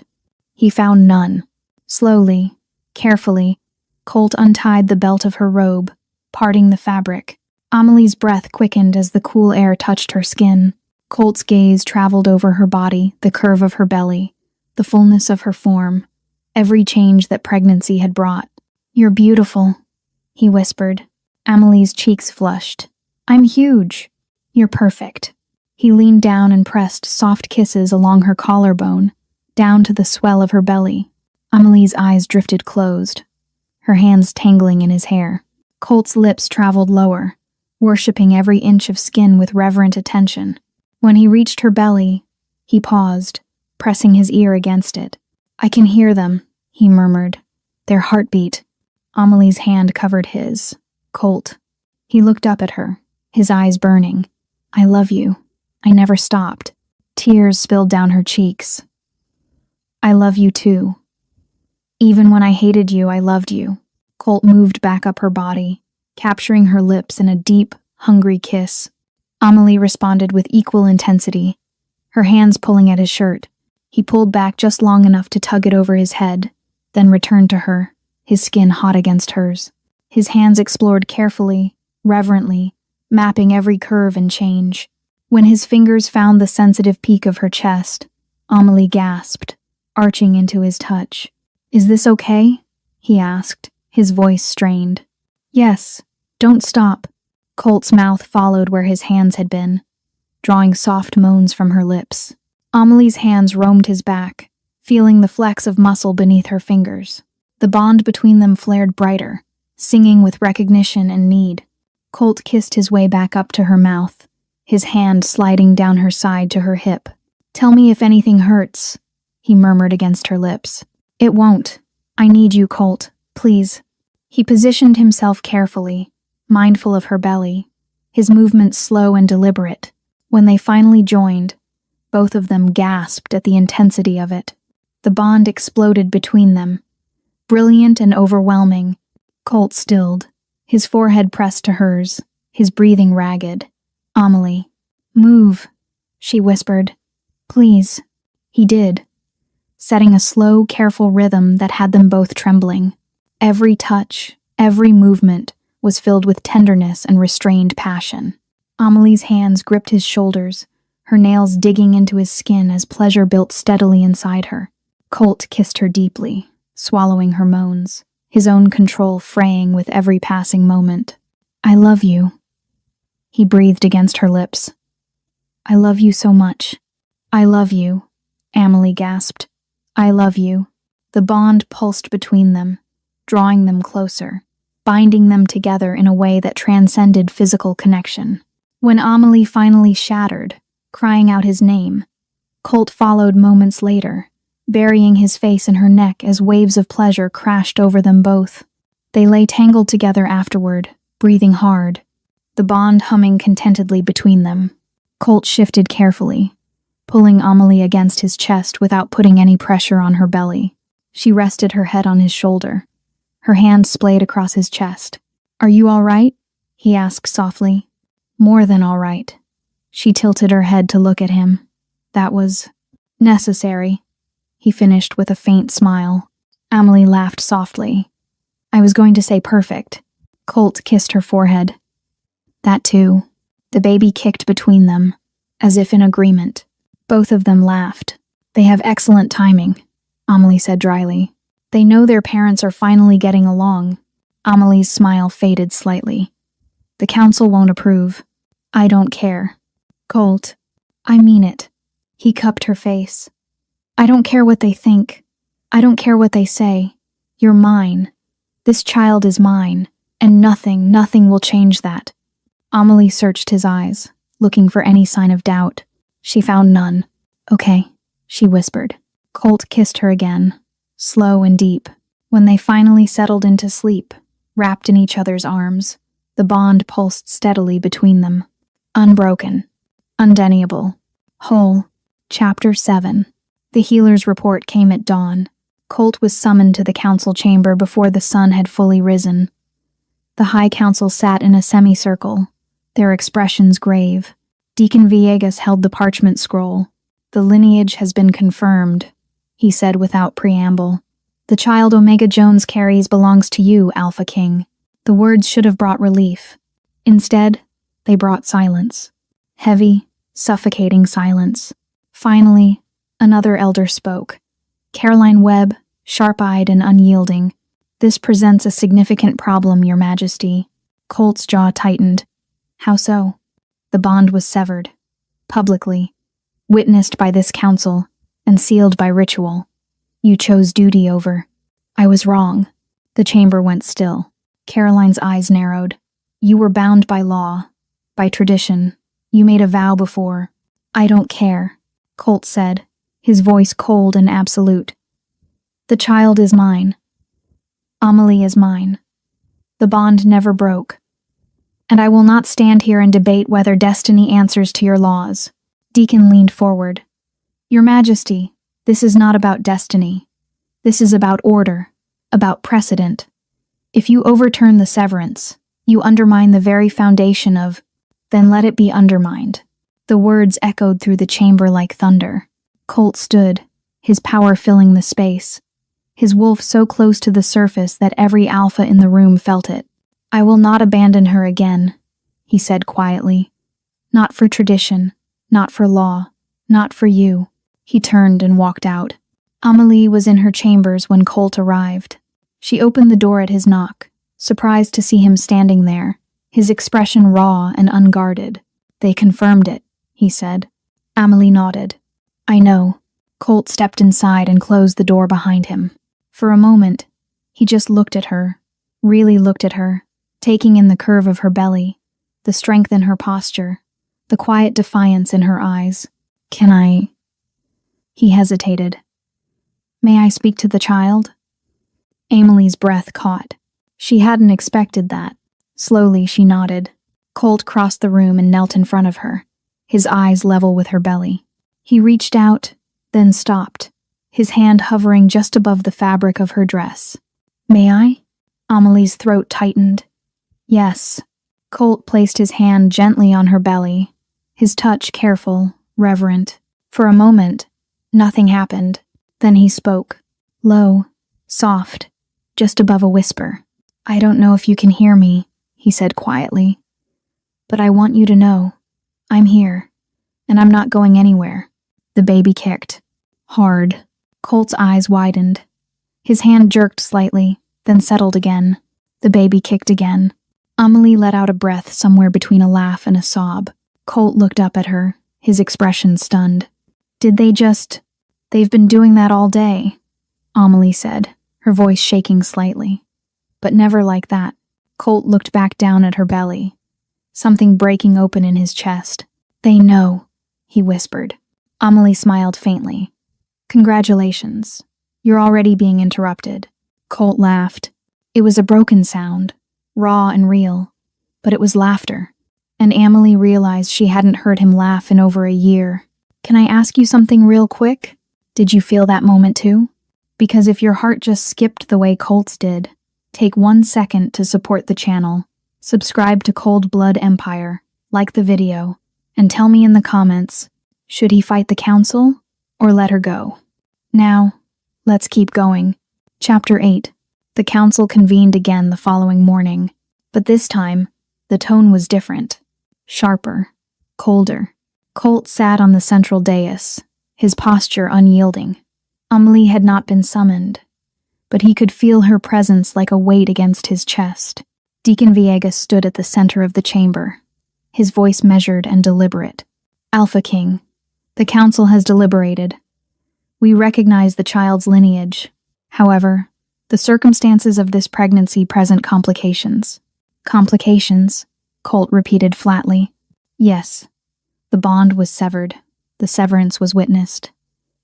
He found none. Slowly, carefully, Colt untied the belt of her robe, parting the fabric. Amelie's breath quickened as the cool air touched her skin. Colt's gaze traveled over her body, the curve of her belly, the fullness of her form, every change that pregnancy had brought. You're beautiful, he whispered. Amelie's cheeks flushed. I'm huge. You're perfect. He leaned down and pressed soft kisses along her collarbone, down to the swell of her belly. Amelie's eyes drifted closed, her hands tangling in his hair. Colt's lips traveled lower, worshipping every inch of skin with reverent attention. When he reached her belly, he paused, pressing his ear against it. I can hear them, he murmured. Their heartbeat. Amelie's hand covered his. Colt. He looked up at her, his eyes burning. I love you. I never stopped. Tears spilled down her cheeks. I love you too. Even when I hated you, I loved you. Colt moved back up her body, capturing her lips in a deep, hungry kiss. Amelie responded with equal intensity, her hands pulling at his shirt. He pulled back just long enough to tug it over his head, then returned to her, his skin hot against hers. His hands explored carefully, reverently, mapping every curve and change. When his fingers found the sensitive peak of her chest, Amelie gasped, arching into his touch. Is this okay? He asked, his voice strained. Yes, don't stop. Colt's mouth followed where his hands had been, drawing soft moans from her lips. Amelie's hands roamed his back, feeling the flecks of muscle beneath her fingers. The bond between them flared brighter, singing with recognition and need. Colt kissed his way back up to her mouth, his hand sliding down her side to her hip. Tell me if anything hurts, he murmured against her lips. It won't. I need you, Colt. Please. He positioned himself carefully, mindful of her belly, his movements slow and deliberate. When they finally joined, both of them gasped at the intensity of it. The bond exploded between them, brilliant and overwhelming. Colt stilled, his forehead pressed to hers, his breathing ragged. Amelie. Move, she whispered. Please. He did, setting a slow, careful rhythm that had them both trembling. Every touch, every movement was filled with tenderness and restrained passion. Amelie's hands gripped his shoulders, her nails digging into his skin as pleasure built steadily inside her. Colt kissed her deeply, swallowing her moans, his own control fraying with every passing moment. I love you, he breathed against her lips. I love you so much. I love you, Amelie gasped. I love you. The bond pulsed between them, drawing them closer, binding them together in a way that transcended physical connection. When Amelie finally shattered, crying out his name, Colt followed moments later, burying his face in her neck as waves of pleasure crashed over them both. They lay tangled together afterward, breathing hard, the bond humming contentedly between them. Colt shifted carefully, pulling Amelie against his chest without putting any pressure on her belly. She rested her head on his shoulder, her hand splayed across his chest. Are you all right? He asked softly. More than all right. She tilted her head to look at him. That was necessary, he finished with a faint smile. Amelie laughed softly. I was going to say perfect. Colt kissed her forehead. That too. The baby kicked between them, as if in agreement. Both of them laughed. They have excellent timing, Amelie said dryly. They know their parents are finally getting along. Amelie's smile faded slightly. The council won't approve. I don't care. Colt, I mean it. He cupped her face. I don't care what they think. I don't care what they say. You're mine. This child is mine, and nothing will change that. Amelie searched his eyes, looking for any sign of doubt. She found none. Okay, she whispered. Colt kissed her again, slow and deep. When they finally settled into sleep, wrapped in each other's arms, the bond pulsed steadily between them. Unbroken, undeniable, whole. Chapter 7. The healer's report came at dawn. Colt was summoned to the council chamber before the sun had fully risen. The High Council sat in a semicircle, their expressions grave. Deacon Villegas held the parchment scroll. The lineage has been confirmed, he said without preamble. The child Omega Jones carries belongs to you, Alpha King. The words should have brought relief. Instead, they brought silence. Heavy, suffocating silence. Finally, another elder spoke. Caroline Webb, sharp-eyed and unyielding. This presents a significant problem, Your Majesty. Colt's jaw tightened. How so? The bond was severed. Publicly. Witnessed by this council, and sealed by ritual. You chose duty over. I was wrong. The chamber went still. Caroline's eyes narrowed. You were bound by law, by tradition. You made a vow before. I don't care, Colt said, his voice cold and absolute. The child is mine. Amelie is mine. The bond never broke. And I will not stand here and debate whether destiny answers to your laws. Deacon leaned forward. Your Majesty, this is not about destiny. This is about order, about precedent. If you overturn the severance, you undermine the very foundation of, then let it be undermined. The words echoed through the chamber like thunder. Colt stood, his power filling the space, his wolf so close to the surface that every alpha in the room felt it. I will not abandon her again, he said quietly. Not for tradition, not for law, not for you. He turned and walked out. Amelie was in her chambers when Colt arrived. She opened the door at his knock, surprised to see him standing there, his expression raw and unguarded. They confirmed it, he said. Amelie nodded. I know. Colt stepped inside and closed the door behind him. For a moment, he just looked at her, really looked at her, taking in the curve of her belly, the strength in her posture, the quiet defiance in her eyes. Can I? He hesitated. May I speak to the child? Amelie's breath caught. She hadn't expected that. Slowly, she nodded. Colt crossed the room and knelt in front of her, his eyes level with her belly. He reached out, then stopped, his hand hovering just above the fabric of her dress. May I? Amelie's throat tightened. Yes. Colt placed his hand gently on her belly, his touch careful, reverent. For a moment, nothing happened. Then he spoke. Low, soft, just above a whisper. I don't know if you can hear me, he said quietly. But I want you to know, I'm here, and I'm not going anywhere. The baby kicked. Hard. Colt's eyes widened. His hand jerked slightly, then settled again. The baby kicked again. Amelie let out a breath somewhere between a laugh and a sob. Colt looked up at her, his expression stunned. They've been doing that all day, Amelie said, her voice shaking slightly. But never like that. Colt looked back down at her belly, something breaking open in his chest. They know, he whispered. Amelie smiled faintly. Congratulations. You're already being interrupted. Colt laughed. It was a broken sound, raw and real, but it was laughter. And Amelie realized she hadn't heard him laugh in over a year. Can I ask you something real quick? Did you feel that moment too? Because if your heart just skipped the way Colt's did, take 1 second to support the channel, subscribe to Cold Blood Empire, like the video, and tell me in the comments, should he fight the council or let her go? Now, let's keep going. Chapter 8. The council convened again the following morning, but this time, the tone was different. Sharper, colder. Colt sat on the central dais, his posture unyielding. Amelie had not been summoned, but he could feel her presence like a weight against his chest. Deacon Villegas stood at the center of the chamber, his voice measured and deliberate. Alpha King, the council has deliberated. We recognize the child's lineage. However, the circumstances of this pregnancy present complications. Complications? Colt repeated flatly. Yes. The bond was severed. The severance was witnessed.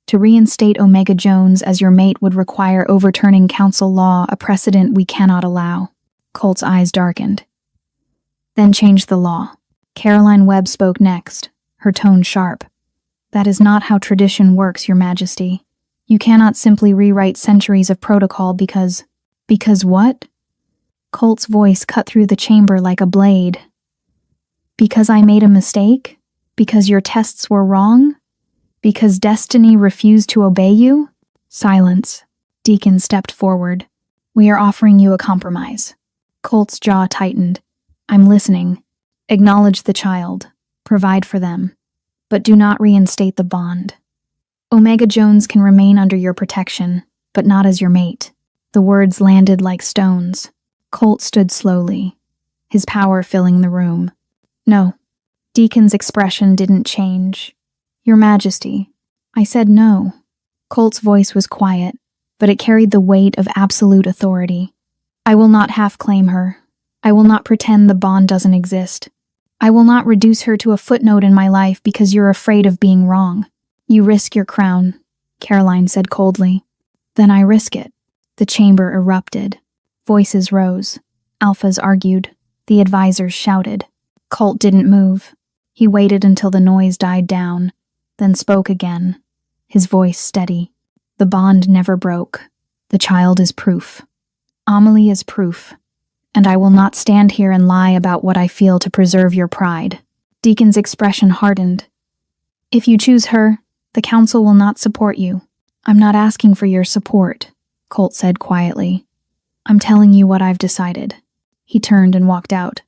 To reinstate Omega Jones as your mate would require overturning council law, a precedent we cannot allow. Colt's eyes darkened. Then change the law. Caroline Webb spoke next, her tone sharp. That is not how tradition works, Your Majesty. You cannot simply rewrite centuries of protocol because... Because what? Colt's voice cut through the chamber like a blade. Because I made a mistake? Because your tests were wrong? Because destiny refused to obey you? Silence. Deacon stepped forward. We are offering you a compromise. Colt's jaw tightened. I'm listening. Acknowledge the child. Provide for them. But do not reinstate the bond. Omega Jones can remain under your protection, but not as your mate. The words landed like stones. Colt stood slowly, his power filling the room. No. Deacon's expression didn't change. Your Majesty. I said no. Colt's voice was quiet, but it carried the weight of absolute authority. I will not half-claim her. I will not pretend the bond doesn't exist. I will not reduce her to a footnote in my life because you're afraid of being wrong. You risk your crown, Caroline said coldly. Then I risk it. The chamber erupted. Voices rose. Alphas argued. The advisors shouted. Colt didn't move. He waited until the noise died down, then spoke again, his voice steady. The bond never broke. The child is proof. Amelie is proof. And I will not stand here and lie about what I feel to preserve your pride. Deacon's expression hardened. If you choose her, the council will not support you. I'm not asking for your support, Colt said quietly. I'm telling you what I've decided. He turned and walked out.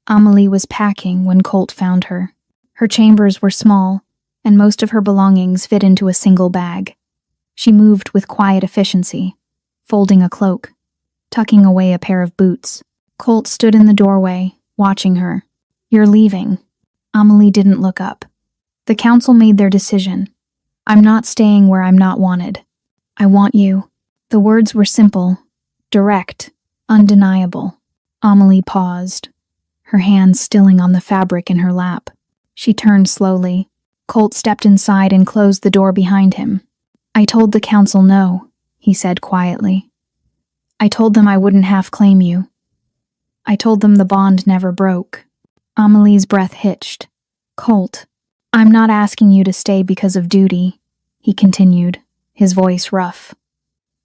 Amelie was packing when Colt found her. Her chambers were small, and most of her belongings fit into a single bag. She moved with quiet efficiency, folding a cloak, tucking away a pair of boots. Colt stood in the doorway, watching her. You're leaving. Amelie didn't look up. The council made their decision. I'm not staying where I'm not wanted. I want you. The words were simple, direct, undeniable. Amelie paused, her hands stilling on the fabric in her lap. She turned slowly. Colt stepped inside and closed the door behind him. I told the council no, he said quietly. I told them I wouldn't half-claim you. I told them the bond never broke. Amelie's breath hitched. Colt, I'm not asking you to stay because of duty, he continued, his voice rough.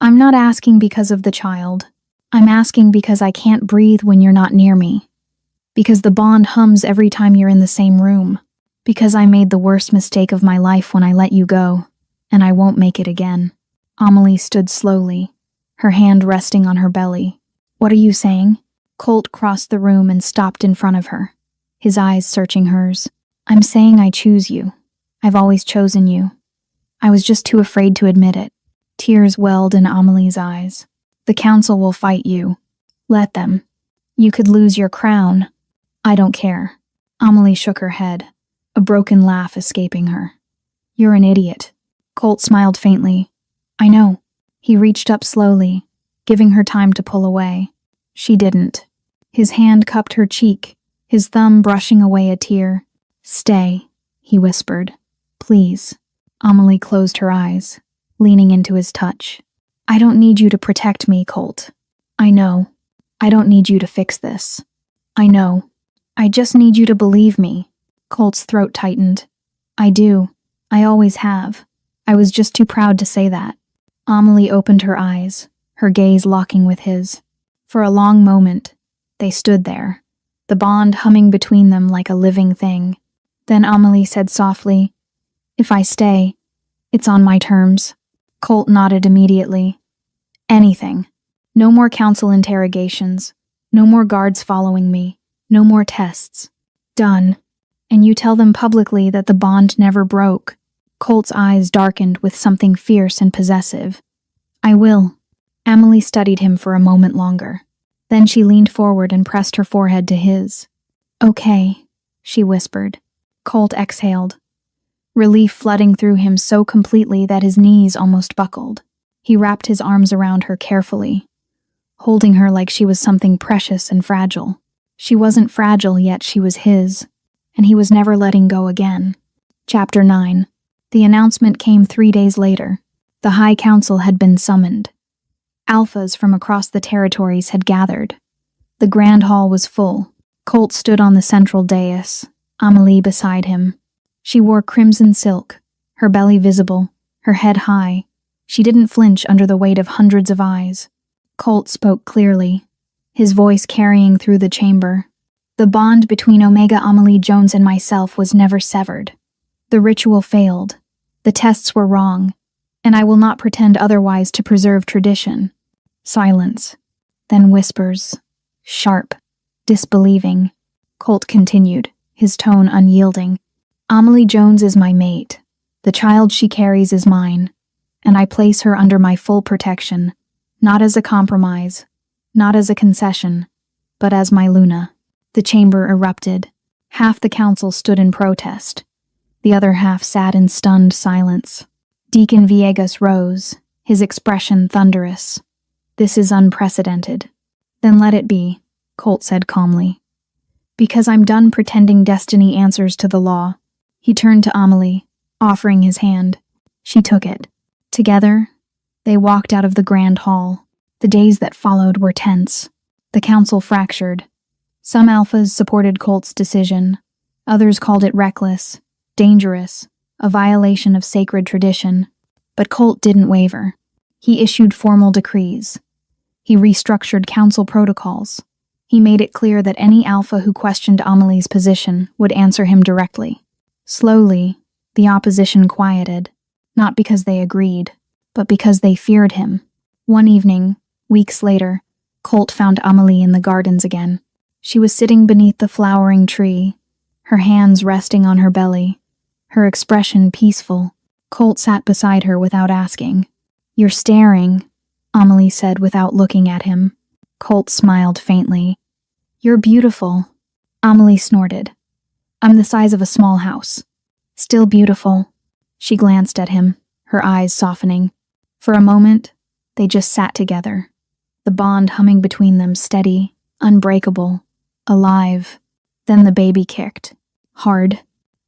I'm not asking because of the child. I'm asking because I can't breathe when you're not near me. Because the bond hums every time you're in the same room. Because I made the worst mistake of my life when I let you go, and I won't make it again. Amelie stood slowly, her hand resting on her belly. What are you saying? Colt crossed the room and stopped in front of her, his eyes searching hers. I'm saying I choose you. I've always chosen you. I was just too afraid to admit it. Tears welled in Amelie's eyes. The council will fight you. Let them. You could lose your crown. I don't care. Amelie shook her head, a broken laugh escaping her. You're an idiot. Colt smiled faintly. I know. He reached up slowly, giving her time to pull away. She didn't. His hand cupped her cheek, his thumb brushing away a tear. Stay, he whispered. Please. Amelie closed her eyes, leaning into his touch. I don't need you to protect me, Colt. I know. I don't need you to fix this. I know. I just need you to believe me. Colt's throat tightened. I do. I always have. I was just too proud to say that. Amelie opened her eyes, her gaze locking with his. For a long moment, they stood there, the bond humming between them like a living thing. Then Amelie said softly, If I stay, it's on my terms. Colt nodded immediately. Anything. No more council interrogations. No more guards following me. No more tests. Done. And you tell them publicly that the bond never broke. Colt's eyes darkened with something fierce and possessive. I will. Amelie studied him for a moment longer. Then she leaned forward and pressed her forehead to his. Okay, she whispered. Colt exhaled, relief flooding through him so completely that his knees almost buckled. He wrapped his arms around her carefully, holding her like she was something precious and fragile. She wasn't fragile, yet she was his, and he was never letting go again. Chapter 9. The announcement came 3 days later. The High Council had been summoned. Alphas from across the territories had gathered. The grand hall was full. Colt stood on the central dais, Amelie beside him. She wore crimson silk, her belly visible, her head high. She didn't flinch under the weight of hundreds of eyes. Colt spoke clearly, his voice carrying through the chamber. The bond between Omega Amelie Jones and myself was never severed. The ritual failed. The tests were wrong, and I will not pretend otherwise to preserve tradition. Silence. Then whispers. Sharp. Disbelieving. Colt continued, his tone unyielding. Amelie Jones is my mate. The child she carries is mine, and I place her under my full protection. Not as a compromise, not as a concession, but as my Luna. The chamber erupted. Half the council stood in protest. The other half sat in stunned silence. Deacon Villegas rose, his expression thunderous. This is unprecedented. Then let it be, Colt said calmly. Because I'm done pretending destiny answers to the law. He turned to Amelie, offering his hand. She took it. Together, they walked out of the grand hall. The days that followed were tense. The council fractured. Some alphas supported Colt's decision. Others called it reckless, dangerous, a violation of sacred tradition. But Colt didn't waver. He issued formal decrees. He restructured council protocols. He made it clear that any alpha who questioned Amelie's position would answer him directly. Slowly, the opposition quieted, not because they agreed, but because they feared him. One evening, weeks later, Colt found Amelie in the gardens again. She was sitting beneath the flowering tree, her hands resting on her belly, her expression peaceful. Colt sat beside her without asking. "You're staring," Amelie said without looking at him. Colt smiled faintly. "You're beautiful," Amelie snorted. "I'm the size of a small house." "Still beautiful." She glanced at him, her eyes softening. For a moment, they just sat together, the bond humming between them steady, unbreakable, alive. Then the baby kicked. Hard.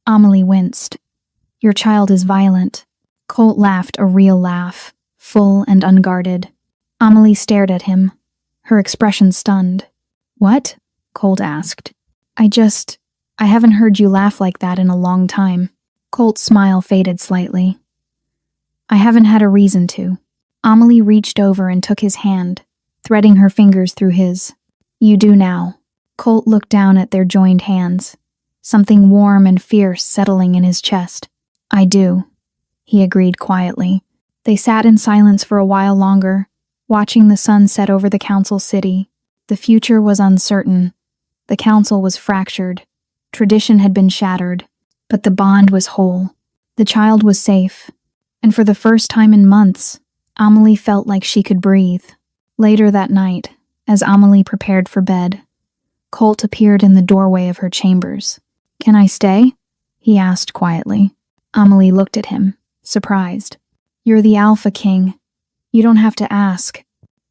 Amelie winced. "Your child is violent." Colt laughed a real laugh, full and unguarded. Amelie stared at him, her expression stunned. "What?" Colt asked. I haven't heard you laugh like that in a long time." Colt's smile faded slightly. "I haven't had a reason to." Amelie reached over and took his hand, threading her fingers through his. "You do now." Colt looked down at their joined hands, something warm and fierce settling in his chest. "I do," he agreed quietly. They sat in silence for a while longer, watching the sun set over the council city. The future was uncertain. The council was fractured. Tradition had been shattered, but the bond was whole. The child was safe, and for the first time in months, Amelie felt like she could breathe. Later that night, as Amelie prepared for bed, Colt appeared in the doorway of her chambers. "Can I stay?" he asked quietly. Amelie looked at him, surprised. "You're the Alpha King. You don't have to ask."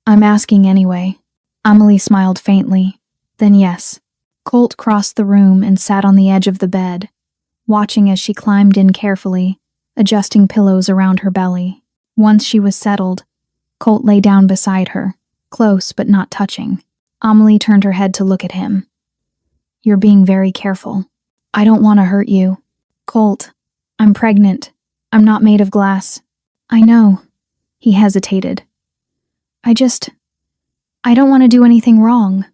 "I'm asking anyway." Amelie smiled faintly. "Then yes." Colt crossed the room and sat on the edge of the bed, watching as she climbed in carefully, adjusting pillows around her belly. Once she was settled, Colt lay down beside her, close but not touching. Amelie turned her head to look at him. "You're being very careful." "I don't want to hurt you." "Colt, I'm pregnant. I'm not made of glass." "I know." He hesitated. I don't want to do anything wrong."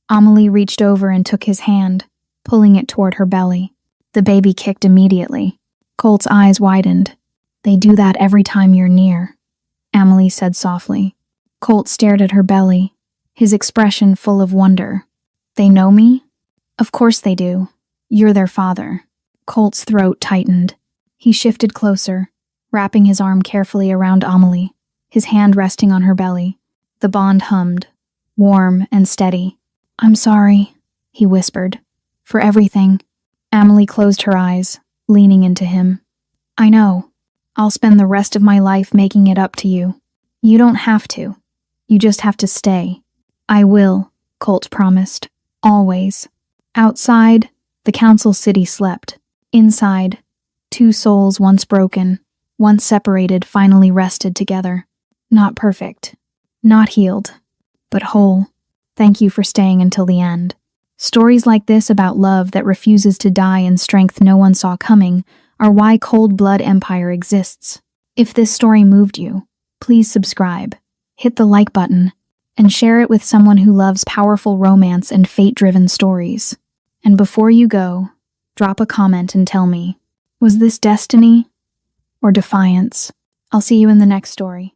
Amelie reached over and took his hand, pulling it toward her belly. The baby kicked immediately. Colt's eyes widened. "They do that every time you're near," Amelie said softly. Colt stared at her belly, his expression full of wonder. "They know me?" "Of course they do. You're their father." Colt's throat tightened. He shifted closer, wrapping his arm carefully around Amelie, his hand resting on her belly. The bond hummed, warm and steady. "I'm sorry," he whispered, "for everything." Amelie closed her eyes, leaning into him. "I know. I'll spend the rest of my life making it up to you. You don't have to. You just have to stay." "I will," Colt promised. "Always." Outside, the council city slept. Inside, two souls once broken, once separated, finally rested together. Not perfect, not healed, but whole. Thank you for staying until the end. Stories like this about love that refuses to die and strength no one saw coming are why Cold Blood Empire exists. If this story moved you, please subscribe, hit the like button, and share it with someone who loves powerful romance and fate-driven stories. And before you go, drop a comment and tell me, was this destiny or defiance? I'll see you in the next story.